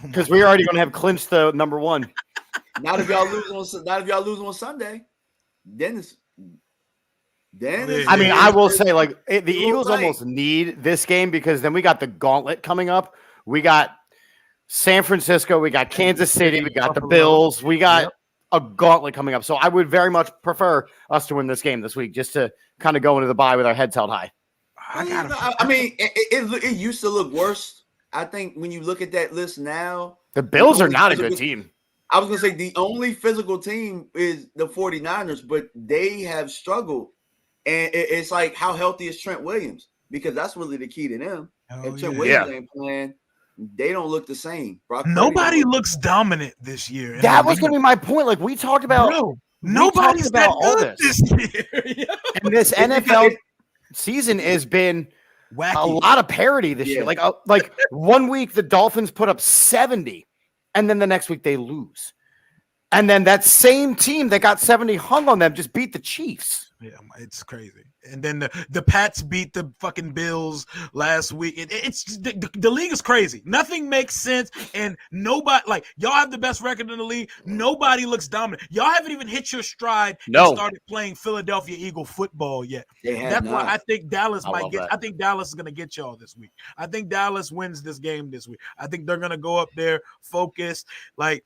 Because we're already going to have clinched the number 1. Not if y'all lose on Sunday. Then I mean, I will say, like, the Eagles almost need this game because then we got the gauntlet coming up. We got San Francisco, we got Kansas City, we got the Bills, we got a gauntlet coming up. So I would very much prefer us to win this game this week just to kind of go into the bye with our heads held high. I mean, it used to look worse. I think when you look at that list now, the Bills are not a good team. I was going to say the only physical team is the 49ers, but they have struggled. And it's like, how healthy is Trent Williams? Because that's really the key to them. If Trent Williams ain't playing, they don't look the same. Nobody looks dominant this year. That was going to be my point. Like we talked about, nobody's that good this year. And this NFL season has been wacky. A lot of parity this year. Like 1 week the Dolphins put up 70, and then the next week they lose. And then that same team that got 70 hung on them just beat the Chiefs. Yeah, it's crazy. And then the Pats beat the fucking Bills last week. It's the league is crazy. Nothing makes sense. And nobody, like, y'all have the best record in the league. Nobody looks dominant. Y'all haven't even hit your stride and started playing Philadelphia Eagle football yet. That's why I think Dallas I think Dallas is going to get y'all this week. I think Dallas wins this game this week. I think they're going to go up there focused. Like,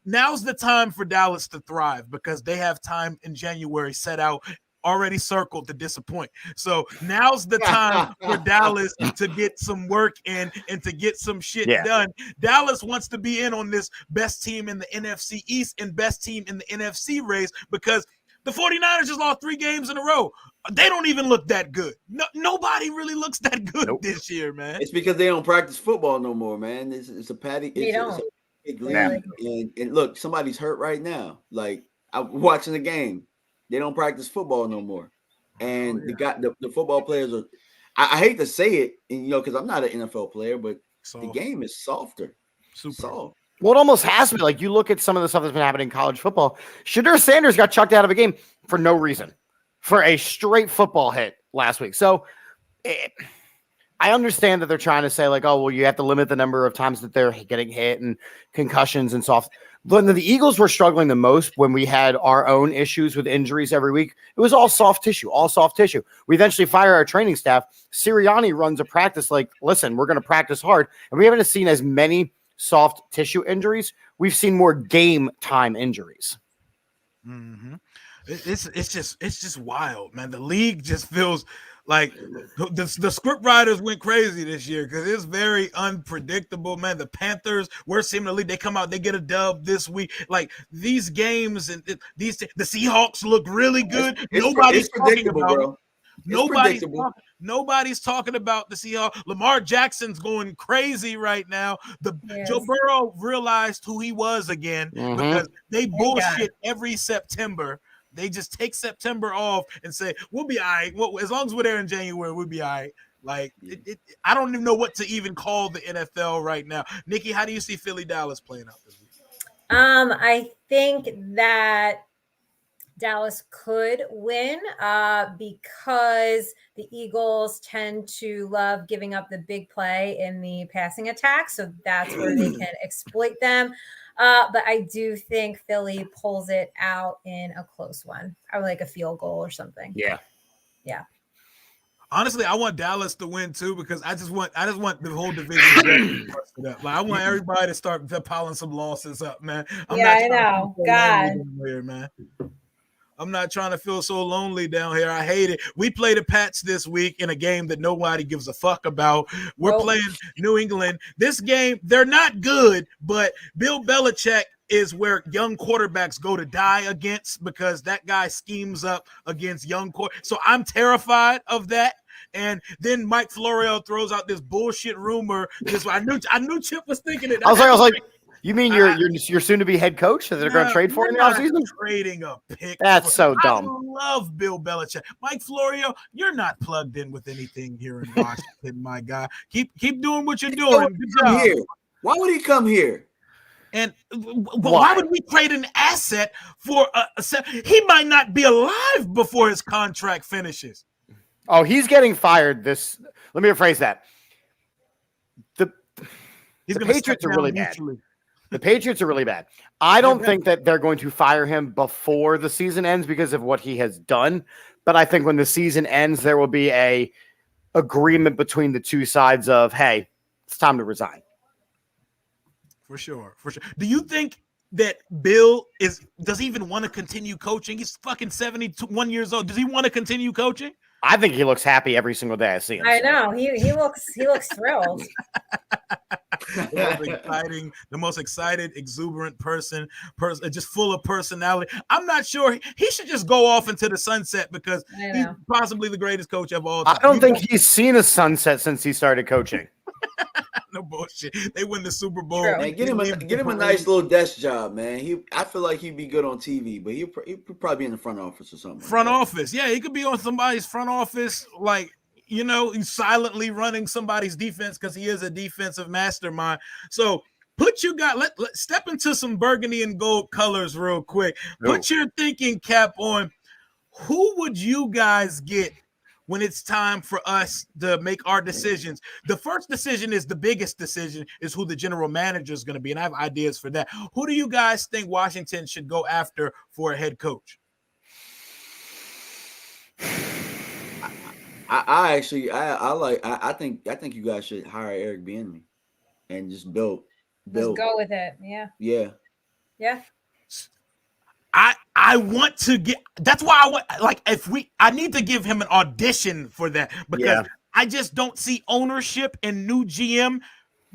now's the time for Dallas to thrive because they have time in January set out, already circled to disappoint. So now's the time for Dallas to get some work in and to get some shit done. Dallas wants to be in on this best team in the NFC East and best team in the NFC race because the 49ers just lost 3 games in a row. They don't even look that good. Nobody really looks that good this year, man. It's because they don't practice football no more, man. It's a patty. And look, somebody's hurt right now. Like, I'm watching the game. They don't practice football no more. And the football players are I hate to say it, and because I'm not an NFL player, but the game is softer. Super soft. Well, it almost has to be. Like, you look at some of the stuff that's been happening in college football. Shedeur Sanders got chucked out of a game for no reason, for a straight football hit last week. So I understand that they're trying to say like, oh, well, you have to limit the number of times that they're getting hit and concussions and soft. When the Eagles were struggling the most when we had our own issues with injuries every week, it was all soft tissue. We eventually fire our training staff. Sirianni runs a practice like, listen, we're going to practice hard. And we haven't seen as many soft tissue injuries. We've seen more game time injuries. Mm-hmm. It's just wild, man. The league just feels like the script writers went crazy this year because it's very unpredictable, man. The Panthers, we're seemingly they come out, they get a dub this week. Like these games and the Seahawks look really good. Nobody's talking about it. Nobody's talking about the Seahawks. Lamar Jackson's going crazy right now. Joe Burrow realized who he was again because they bullshit every September. They just take September off and say, we'll be all right. Well, as long as we're there in January, we'll be all right. Like, I don't even know what to even call the NFL right now. Nikki, how do you see Philly Dallas playing out this week? I think that Dallas could win because the Eagles tend to love giving up the big play in the passing attack. So that's where they can exploit them. But I do think Philly pulls it out in a close one. I would like a field goal or something. Yeah. Honestly, I want Dallas to win too because I just want the whole division to bust it up. Like I want everybody to start piling some losses up, man. I know. God. Here, man. I'm not trying to feel so lonely down here. I hate it. We play the Pats this week in a game that nobody gives a fuck about. We're playing New England. This game, they're not good, but Bill Belichick is where young quarterbacks go to die against because that guy schemes up against young quarterbacks. So I'm terrified of that. And then Mike Florio throws out this bullshit rumor. I knew Chip was thinking it. I was like, you mean you're soon to be head coach that they're going to trade for in the offseason? Trading a pick. That's so dumb. I love Bill Belichick. Mike Florio, you're not plugged in with anything here in Washington, my guy. Keep doing what you're doing. Good job. Here. Why would he come here? And why would we trade an asset for he might not be alive before his contract finishes. Oh, he's getting fired this. Let me rephrase that. The Patriots are really bad. The Patriots are really bad. I don't think that they're going to fire him before the season ends because of what he has done. But I think when the season ends, there will be a agreement between the two sides of, hey, it's time to resign. For sure. Do you think that Bill does he even want to continue coaching? He's fucking 71 years old. Does he want to continue coaching? I think he looks happy every single day I see him. I know. He looks thrilled. The most excited, exuberant person, just full of personality. I'm not sure he should just go off into the sunset because he's possibly the greatest coach of all time. I don't think he's seen a sunset since he started coaching. No bullshit. They win the Super Bowl. Man, get him a nice little desk job, man. I feel like he'd be good on TV, but he'd probably be in the front office or something. Front office, yeah, he could be on somebody's front office, like he's silently running somebody's defense because he is a defensive mastermind. So let's step into some burgundy and gold colors real quick. Put your thinking cap on. Who would you guys get when it's time for us to make our decisions? The first decision is the biggest decision, is who the general manager is going to be. And I have ideas for that. Who do you guys think Washington should go after for a head coach? I think you guys should hire Eric Bieniemy and just build. Just go with it. Yeah. I want to get. That's why I need to give him an audition for that because I just don't see ownership and new GM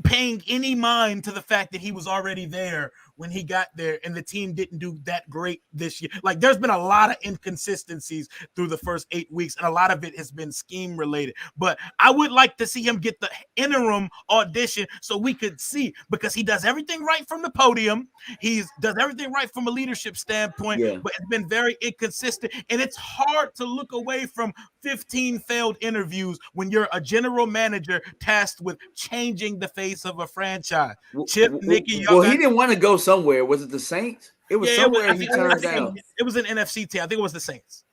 paying any mind to the fact that he was already there when he got there and the team didn't do that great this year. Like there's been a lot of inconsistencies through the first 8 weeks and a lot of it has been scheme related, but I would like to see him get the interim audition so we could see, because he does everything right from the podium. He does everything right from a leadership standpoint, but it's been very inconsistent and it's hard to look away from 15 failed interviews when you're a general manager tasked with changing the face of a franchise. Chip, Nikki, he didn't want to go somewhere. Was it the Saints? It was somewhere he turned down. It was an NFC team. I think it was the Saints.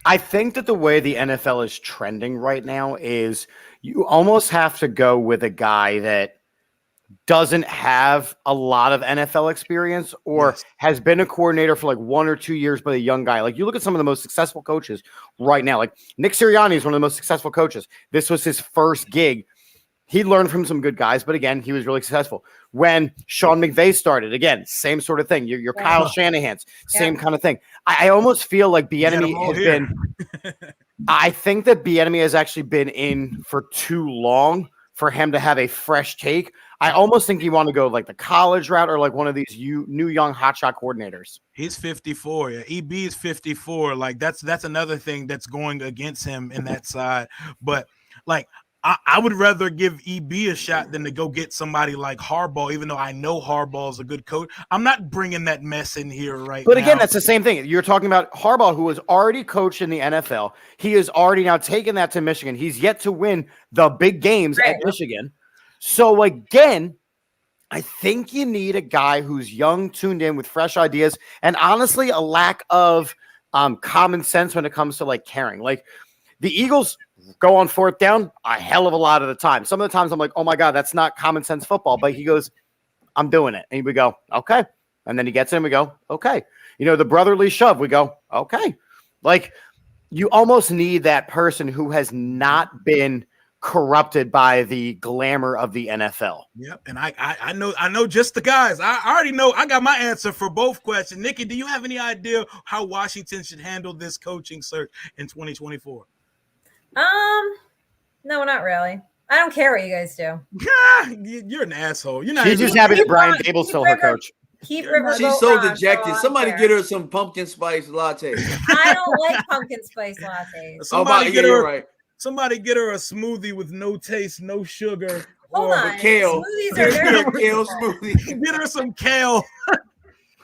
I think that the way the NFL is trending right now is you almost have to go with a guy that doesn't have a lot of NFL experience or has been a coordinator for like 1 or 2 years, but a young guy. Like you look at some of the most successful coaches right now, like Nick Sirianni is one of the most successful coaches. This was his first gig. He learned from some good guys, but again, he was really successful. When Sean McVay started, again, same sort of thing. Your Kyle Shanahan's, same kind of thing. I almost feel like Bieniemy has been. I think that Bieniemy has actually been in for too long for him to have a fresh take. I almost think you want to go like the college route or like one of these new young hotshot coordinators. He's 54. Yeah, EB is 54. Like that's another thing that's going against him in that side. But like I would rather give EB a shot than to go get somebody like Harbaugh, even though I know Harbaugh is a good coach. I'm not bringing that mess in here right now. But again, that's the same thing. You're talking about Harbaugh, who was already coached in the NFL. He has already now taken that to Michigan. He's yet to win the big games at Michigan. So again, I think you need a guy who's young, tuned in with fresh ideas, and honestly, a lack of common sense when it comes to like caring. Like the Eagles go on fourth down a hell of a lot of the time. Some of the times I'm like, oh my God, that's not common sense football. But he goes, I'm doing it. And we go, okay. And then he gets in, we go, okay. You know, the brotherly shove, we go, okay. Like you almost need that person who has not been corrupted by the glamour of the NFL. Yep. And I know just the guys. I already know I got my answer for both questions. Nikki, do you have any idea how Washington should handle this coaching search in 2024? No, not really. I don't care what you guys do. You're an asshole. You're not. She's just happy that Brian Dable's still her coach. Keep Riverboat. She's so dejected. Somebody get her some pumpkin spice latte. I don't like pumpkin spice lattes. Somebody get her a smoothie with no taste, no sugar. Hold on. Kale. Smoothies are very kale smoothie. Get her some kale.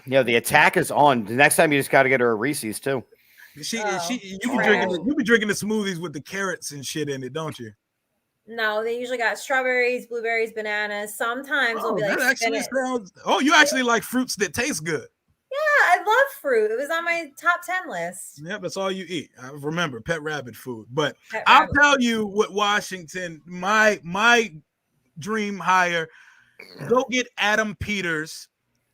Yeah, the attack is on. The next time you just got to get her a Reese's too. You be drinking the smoothies with the carrots and shit in it, don't you? No, they usually got strawberries, blueberries, bananas. Sometimes they'll be like spinach. You actually like fruits that taste good. Yeah, I love fruit. It was on my top 10 list. Yeah, that's all you eat. I remember pet rabbit food. But I'll tell you what, Washington, my dream hire, go get Adam Peters,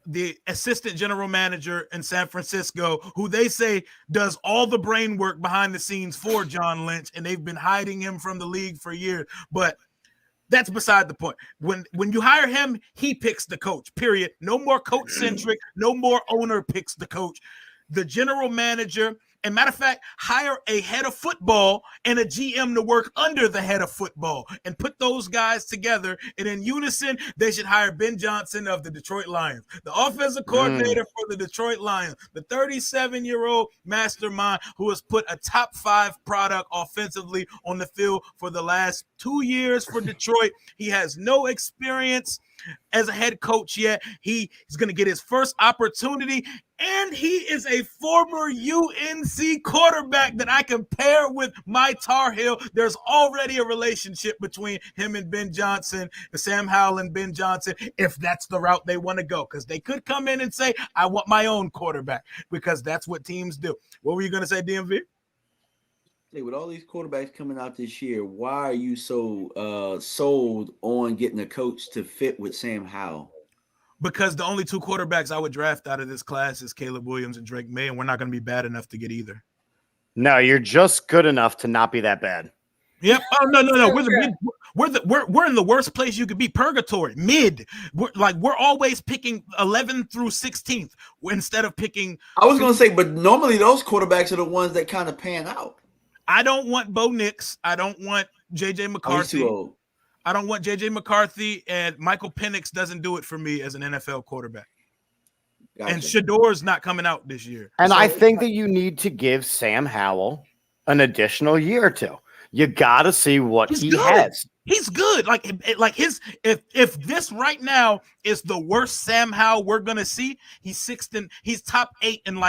the assistant general manager in San Francisco, who they say does all the brain work behind the scenes for John Lynch, and they've been hiding him from the league for years. But that's beside the point. When you hire him, he picks the coach, period. No more coach-centric, no more owner picks the coach. The general manager, and matter of fact, hire a head of football and a GM to work under the head of football and put those guys together. And in unison, they should hire Ben Johnson of the Detroit Lions, the offensive coordinator for the Detroit Lions, the 37-year-old mastermind who has put a top 5 product offensively on the field for the last 2 years for Detroit. He has no experience as a head coach yet. He's going to get his first opportunity, and he is a former UNC quarterback that I can pair with my Tar Heel. There's already a relationship between him and Ben Johnson, Sam Howell and Ben Johnson, if that's the route they want to go, because they could come in and say, I want my own quarterback, because that's what teams do. What were you going to say, DMV? Hey, with all these quarterbacks coming out this year, why are you so sold on getting a coach to fit with Sam Howell? Because the only 2 quarterbacks I would draft out of this class is Caleb Williams and Drake May, and we're not going to be bad enough to get either. No, you're just good enough to not be that bad. Yep. Oh no. We're in the worst place you could be. Purgatory, mid. We're always picking 11th through 16th instead of picking. I was going to say, but normally those quarterbacks are the ones that kind of pan out. I don't want Bo Nix. I don't want JJ McCarthy. Too old. I don't want JJ McCarthy, and Michael Penix doesn't do it for me as an NFL quarterback. Gotcha. And Shador's not coming out this year. And I think that you need to give Sam Howell an additional year or 2. You got to see what he has. He's good. If this right now is the worst Sam Howell we're gonna see, he's top 8 in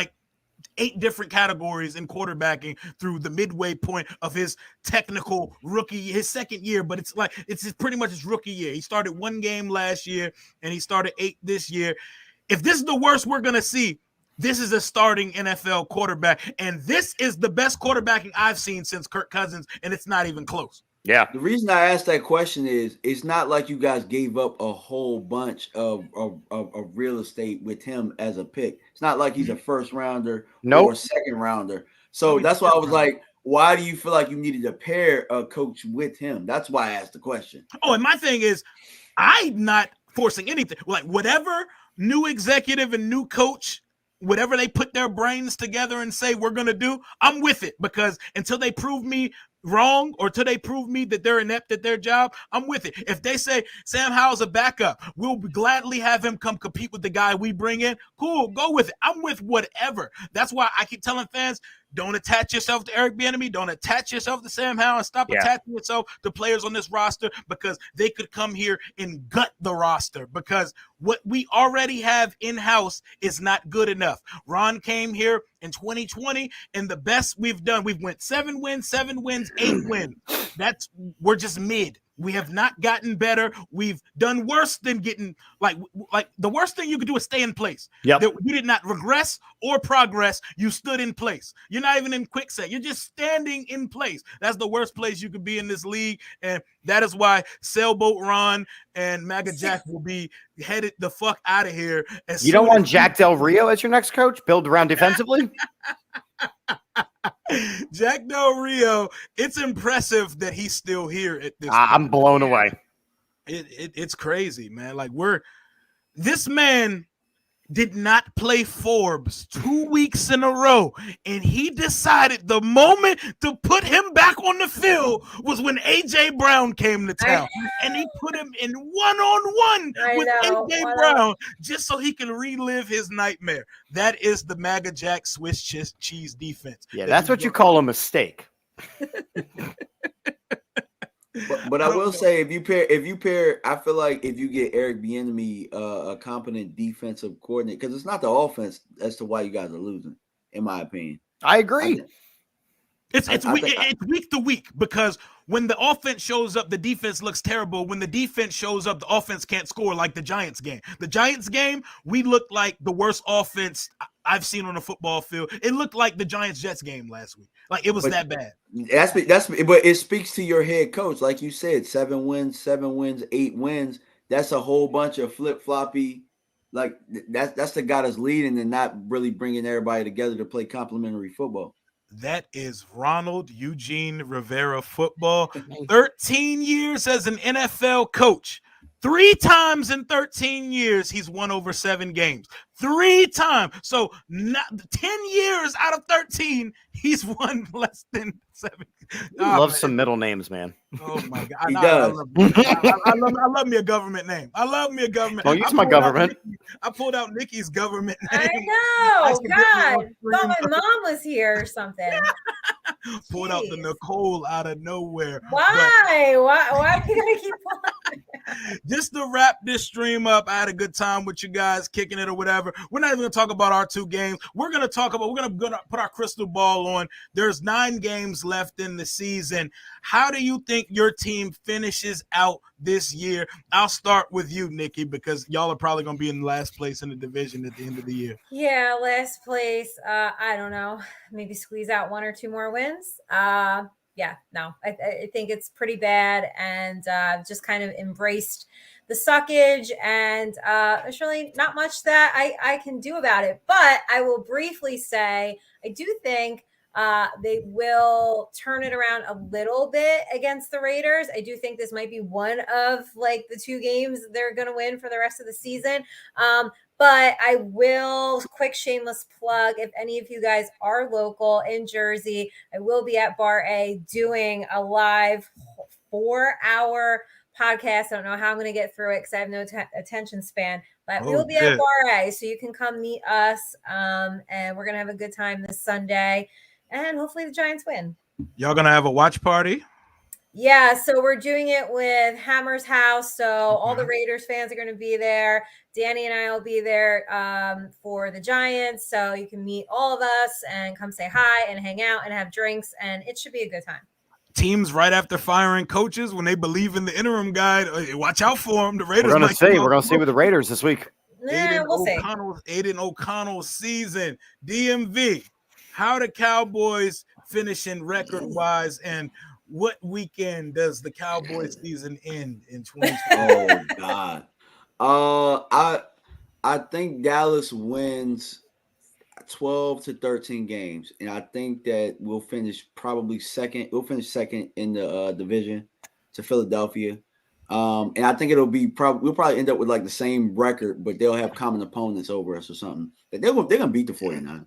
8 different categories in quarterbacking through the midway point of his technical rookie, his second year, but it's pretty much his rookie year. He started 1 game last year and he started 8 this year. If this is the worst we're going to see, This is a starting NFL quarterback, and this is the best quarterbacking I've seen since Kirk Cousins, and it's not even close. Yeah. The reason I asked that question is it's not like you guys gave up a whole bunch of real estate with him as a pick. It's not like he's a first rounder or a second rounder. So that's why I was like, why do you feel like you needed to pair a coach with him? That's why I asked the question. Oh, and my thing is, I'm not forcing anything. Like whatever new executive and new coach, whatever they put their brains together and say we're going to do, I'm with it, because until they prove me wrong or till they prove me that they're inept at their job, I'm with it. If they say Sam Howell's a backup, we'll gladly have him come compete with the guy we bring in. Cool, go with it. I'm with whatever. That's why I keep telling fans, don't attach yourself to Eric Bieniemy. Don't attach yourself to Sam Howell, and stop attaching yourself to players on this roster, because they could come here and gut the roster, because what we already have in-house is not good enough. Ron came here in 2020, and the best we've done, we've went 7 wins, 8 wins. We're just mid. We have not gotten better. We've done worse than getting like the worst thing you could do is stay in place. Yep. You did not regress or progress. You stood in place. You're not even in quicksand. You're just standing in place. That's the worst place you could be in this league. And that is why Sailboat Ron and MAGA Jack will be headed the fuck out of here. You don't want Jack Del Rio as your next coach? Build around defensively? Jack Del Rio, it's impressive that he's still here at this point. I'm blown away. It's crazy, man. Like this man did not play Forbes 2 weeks in a row, and he decided the moment to put him back on the field was when AJ Brown came to town, and he put him in one-on-one with AJ Brown just so he can relive his nightmare. That is the MAGA Jack Swiss cheese defense. Yeah, that's what you call a mistake. But I will say, if you pair, I feel like if you get Eric Bieniemy a competent defensive coordinator, because it's not the offense as to why you guys are losing, in my opinion. I agree. It's week to week, because when the offense shows up, the defense looks terrible. When the defense shows up, the offense can't score, like the Giants game. The Giants game, we looked like the worst offense I've seen on a football field. It looked like the Giants-Jets game last week. Like, it was that bad. But it speaks to your head coach. Like you said, 7 wins, 8 wins. That's a whole bunch of flip-floppy. Like, that's the guy that's leading and not really bringing everybody together to play complementary football. That is Ronald Eugene Rivera football. 13 years as an NFL coach. 3 times in 13 years, he's won over 7 games. 3 times. So 10 years out of 13, he's won less than 7. He loves some middle names, man. Oh, my God. He does. I love me a government name. I love me a government name. Use my government. I pulled out Nikki's government name. I know. God. Thought my mom was here or something. Pulled out the Nicole out of nowhere. Why? Why do you gotta keep pulling? Just to wrap this stream up, I had a good time with you guys kicking it or whatever. We're not even going to talk about our 2 games. We're going to put our crystal ball on. There's 9 games left in the season. How do you think your team finishes out this year? I'll start with you, Nikki, because y'all are probably going to be in last place in the division at the end of the year. Yeah, last place. I don't know. Maybe squeeze out 1 or 2 more wins. I think it's pretty bad, and just kind of embraced the suckage, and there's really not much that I can do about it. But I will briefly say I do think they will turn it around a little bit against the Raiders. I do think this might be one of like the 2 games they're going to win for the rest of the season. But I will, quick shameless plug, if any of you guys are local in Jersey, I will be at Bar A doing a live 4-hour podcast. I don't know how I'm going to get through it because I have no attention span, but we will be at Bar A, so you can come meet us, and we're going to have a good time this Sunday, and hopefully the Giants win. Y'all going to have a watch party? Yeah, so we're doing it with Hammer's house. So all the Raiders fans are going to be there. Danny and I will be there for the Giants. So you can meet all of us and come say hi and hang out and have drinks. And it should be a good time. Teams right after firing coaches, when they believe in the interim guy, watch out for them. The Raiders. We're going to see with the Raiders this week. We'll see. Aiden O'Connell's season. DMV. How the Cowboys finishing record-wise, and what weekend does the Cowboys season end in 2020? Oh God. I think Dallas wins 12 to 13 games, and I think that we'll finish probably second. We'll finish second in the division to Philadelphia. And I think we'll probably end up with like the same record, but they'll have common opponents over us or something. They're gonna beat the 49ers.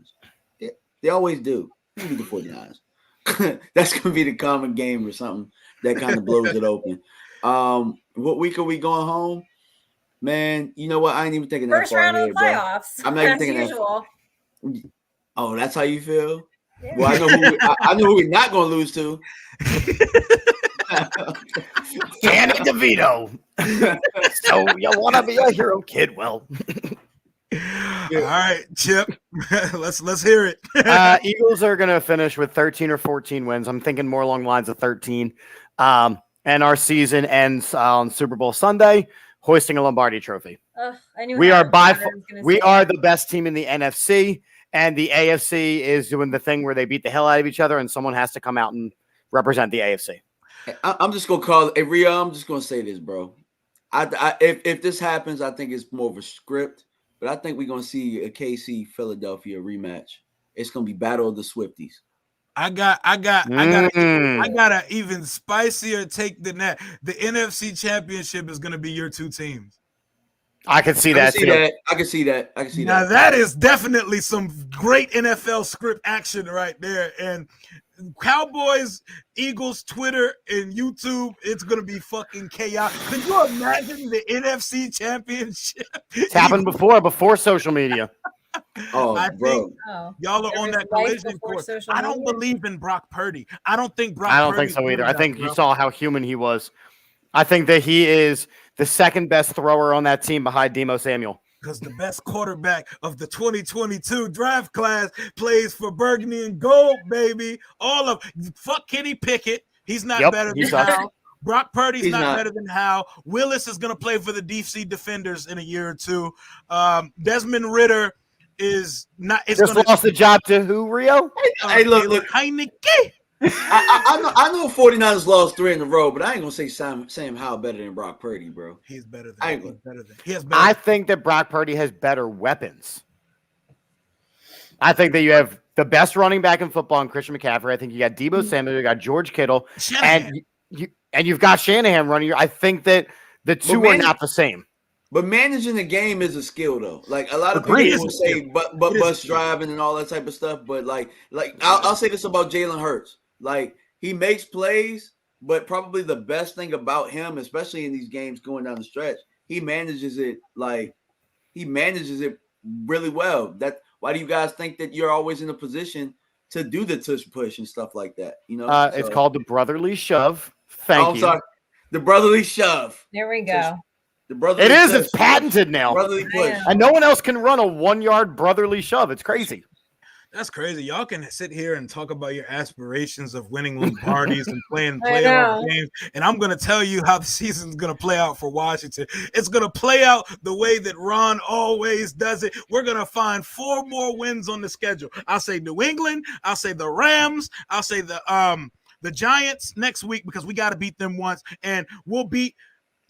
They always do. They beat the 49ers. That's gonna be the common game or something that kind of blows it open. What week are we going home? Man, you know what? I ain't even thinking First that far round of ahead, the playoffs. bro. I'm not even thinking usual. that. Oh, that's how you feel? Yeah. Well, I know who we're not going to lose to. Danny DeVito. So you want to be a hero, kid? Well, All right, Chip. let's hear it. Eagles are going to finish with 13 or 14 wins. I'm thinking more along the lines of 13. And our season ends on Super Bowl Sunday, hoisting a Lombardi trophy. I knew We are we are the best team in the NFC, and the AFC is doing the thing where they beat the hell out of each other, and someone has to come out and represent the AFC. I'm just gonna call it Rio. I'm just gonna say this, bro. If this happens, I think it's more of a script, but I think we're gonna see a KC Philadelphia rematch. It's gonna be Battle of the Swifties. I got an even spicier take than that. The NFC Championship is going to be your two teams. I can see that. I can see that. Now that is definitely some great NFL script action right there. And Cowboys, Eagles, Twitter, and YouTube, it's going to be fucking chaos. Could you imagine the NFC Championship? It's happened before social media. Oh, I bro. think y'all are on that collision course. I don't believe in Brock Purdy. I don't think so either. I think you saw how human he was. I think that he is the second best thrower on that team behind Deebo Samuel. Because the best quarterback of the 2022 draft class plays for Burgundy and Gold, baby. Fuck Kenny Pickett. He's not better than Howell. Brock Purdy's not better than Howell. Willis is going to play for the DC Defenders in a year or two. Desmond Ridder is not. Lost the job to who, Rio? Hey, look. Heineke. I know 49ers lost 3 in a row, but I ain't gonna say Sam Howell better than Brock Purdy, bro. He's better than. I think that Brock Purdy has better weapons. I think that you have the best running back in football in Christian McCaffrey. I think you got Deebo Samuel, you got George Kittle, and you've got Shanahan running. I think that the two are not the same. But managing the game is a skill, though. Like a lot of people will say, but bus driving and all that type of stuff. But like I'll say this about Jalen Hurts. Like he makes plays, but probably the best thing about him, especially in these games going down the stretch, he manages it really well. Why do you guys think that you're always in a position to do the tush push and stuff like that? You know, it's called the brotherly shove. Thank you. Sorry. The brotherly shove. There we go. It is. It's patented now. Brotherly push. And no one else can run a 1-yard brotherly shove. It's crazy. That's crazy. Y'all can sit here and talk about your aspirations of winning Lombardis and playing playoff games. And I'm going to tell you how the season's going to play out for Washington. It's going to play out the way that Ron always does it. We're going to find 4 more wins on the schedule. I'll say New England. I'll say the Rams. I'll say the Giants next week because we got to beat them once. And we'll beat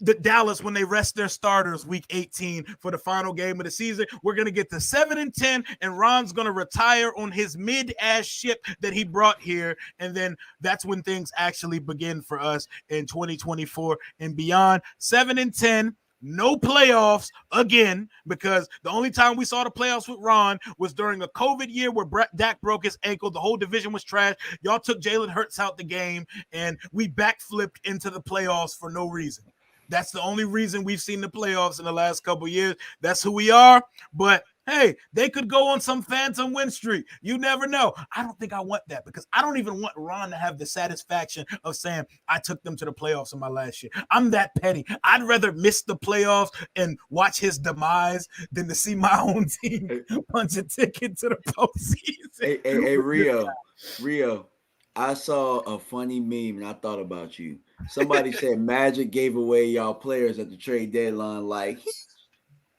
the Dallas when they rest their starters week 18 for the final game of the season. We're going to get to 7-10, and Ron's going to retire on his mid-ass ship that he brought here. And then that's when things actually begin for us in 2024 and beyond. 7-10. No playoffs again, because the only time we saw the playoffs with Ron was during a COVID year where Dak broke his ankle. The whole division was trash. Y'all took Jalen Hurts out the game, and we backflipped into the playoffs for no reason. That's the only reason we've seen the playoffs in the last couple of years. That's who we are. But hey, they could go on some phantom win streak. You never know. I don't think I want that because I don't even want Ron to have the satisfaction of saying I took them to the playoffs in my last year. I'm that petty. I'd rather miss the playoffs and watch his demise than to see my own team punch a ticket to the postseason. Hey, Rio. I saw a funny meme and I thought about you. Somebody said Magic gave away y'all players at the trade deadline. Like,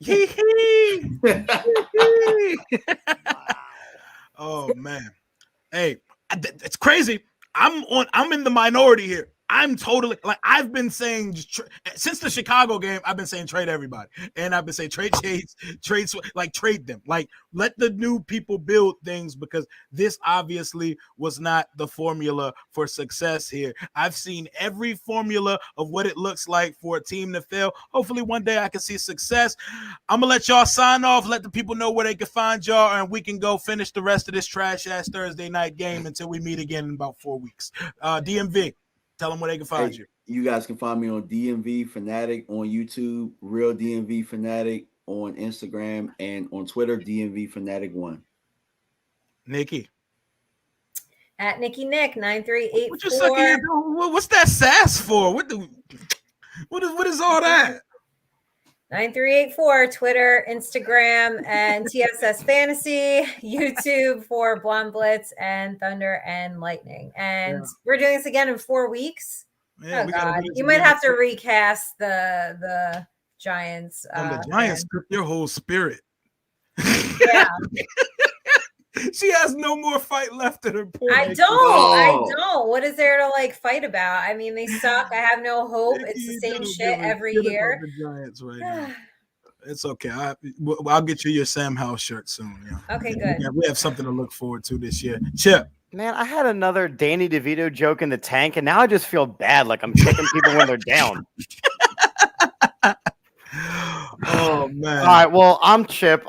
Yee-hee. Oh man. Hey, it's crazy. I'm in the minority here. I'm totally like I've been saying since the Chicago game. I've been saying trade everybody, and I've been saying trade Chase, trade them. Like let the new people build things because this obviously was not the formula for success here. I've seen every formula of what it looks like for a team to fail. Hopefully one day I can see success. I'm gonna let y'all sign off. Let the people know where they can find y'all, and we can go finish the rest of this trash ass Thursday night game until we meet again in about 4 weeks. DMV. Tell them where they can find you. You guys can find me on DMV Fanatic on YouTube, Real DMV Fanatic on Instagram, and on Twitter, DMV Fanatic 1. Nikki. At Nikki Nick 9384. What's that sass for? What is all that? 9384, Twitter, Instagram, and TSS Fantasy, YouTube for Blonde Blitz and Thunder and Lightning. And we're doing this again in 4 weeks. Yeah, God. You might have to recast the Giants. The Giants took your whole spirit. Yeah. She has no more fight left in her. I don't. What is there to like fight about? I mean, they suck. I have no hope. It's the same shit every year. The Giants right now. It's okay. I'll get you your Sam Howell shirt soon. Yeah. Okay, good. Yeah, we have something to look forward to this year. Chip. Man, I had another Danny DeVito joke in the tank, and now I just feel bad, like I'm kicking people when they're down. Oh man! All right, well, I'm Chip. You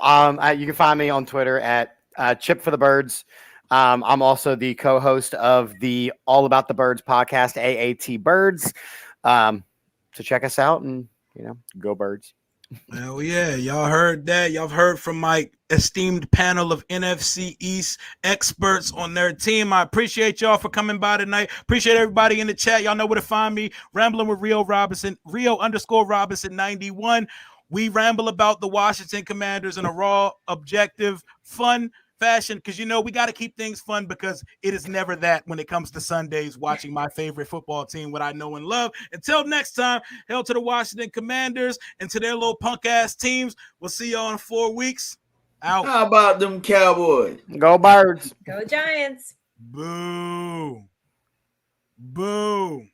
can find me on Twitter at Chip for the Birds. I'm also the co-host of the All About the Birds podcast, AAT Birds. So check us out and go Birds. Hell yeah, y'all heard that. Y'all heard from my esteemed panel of NFC East experts on their team. I appreciate y'all for coming by tonight. Appreciate everybody in the chat. Y'all know where to find me. Rambling with Rio Robinson, Rio_Robinson 91. We ramble about the Washington Commanders in a raw, objective, fun fashion because we got to keep things fun because it is never that when it comes to Sundays watching my favorite football team, what I know and love. Until next time, hail to the Washington Commanders and to their little punk ass teams. We'll see y'all in 4 weeks. Out. How about them Cowboys? Go Birds. Go Giants. Boo. Boo.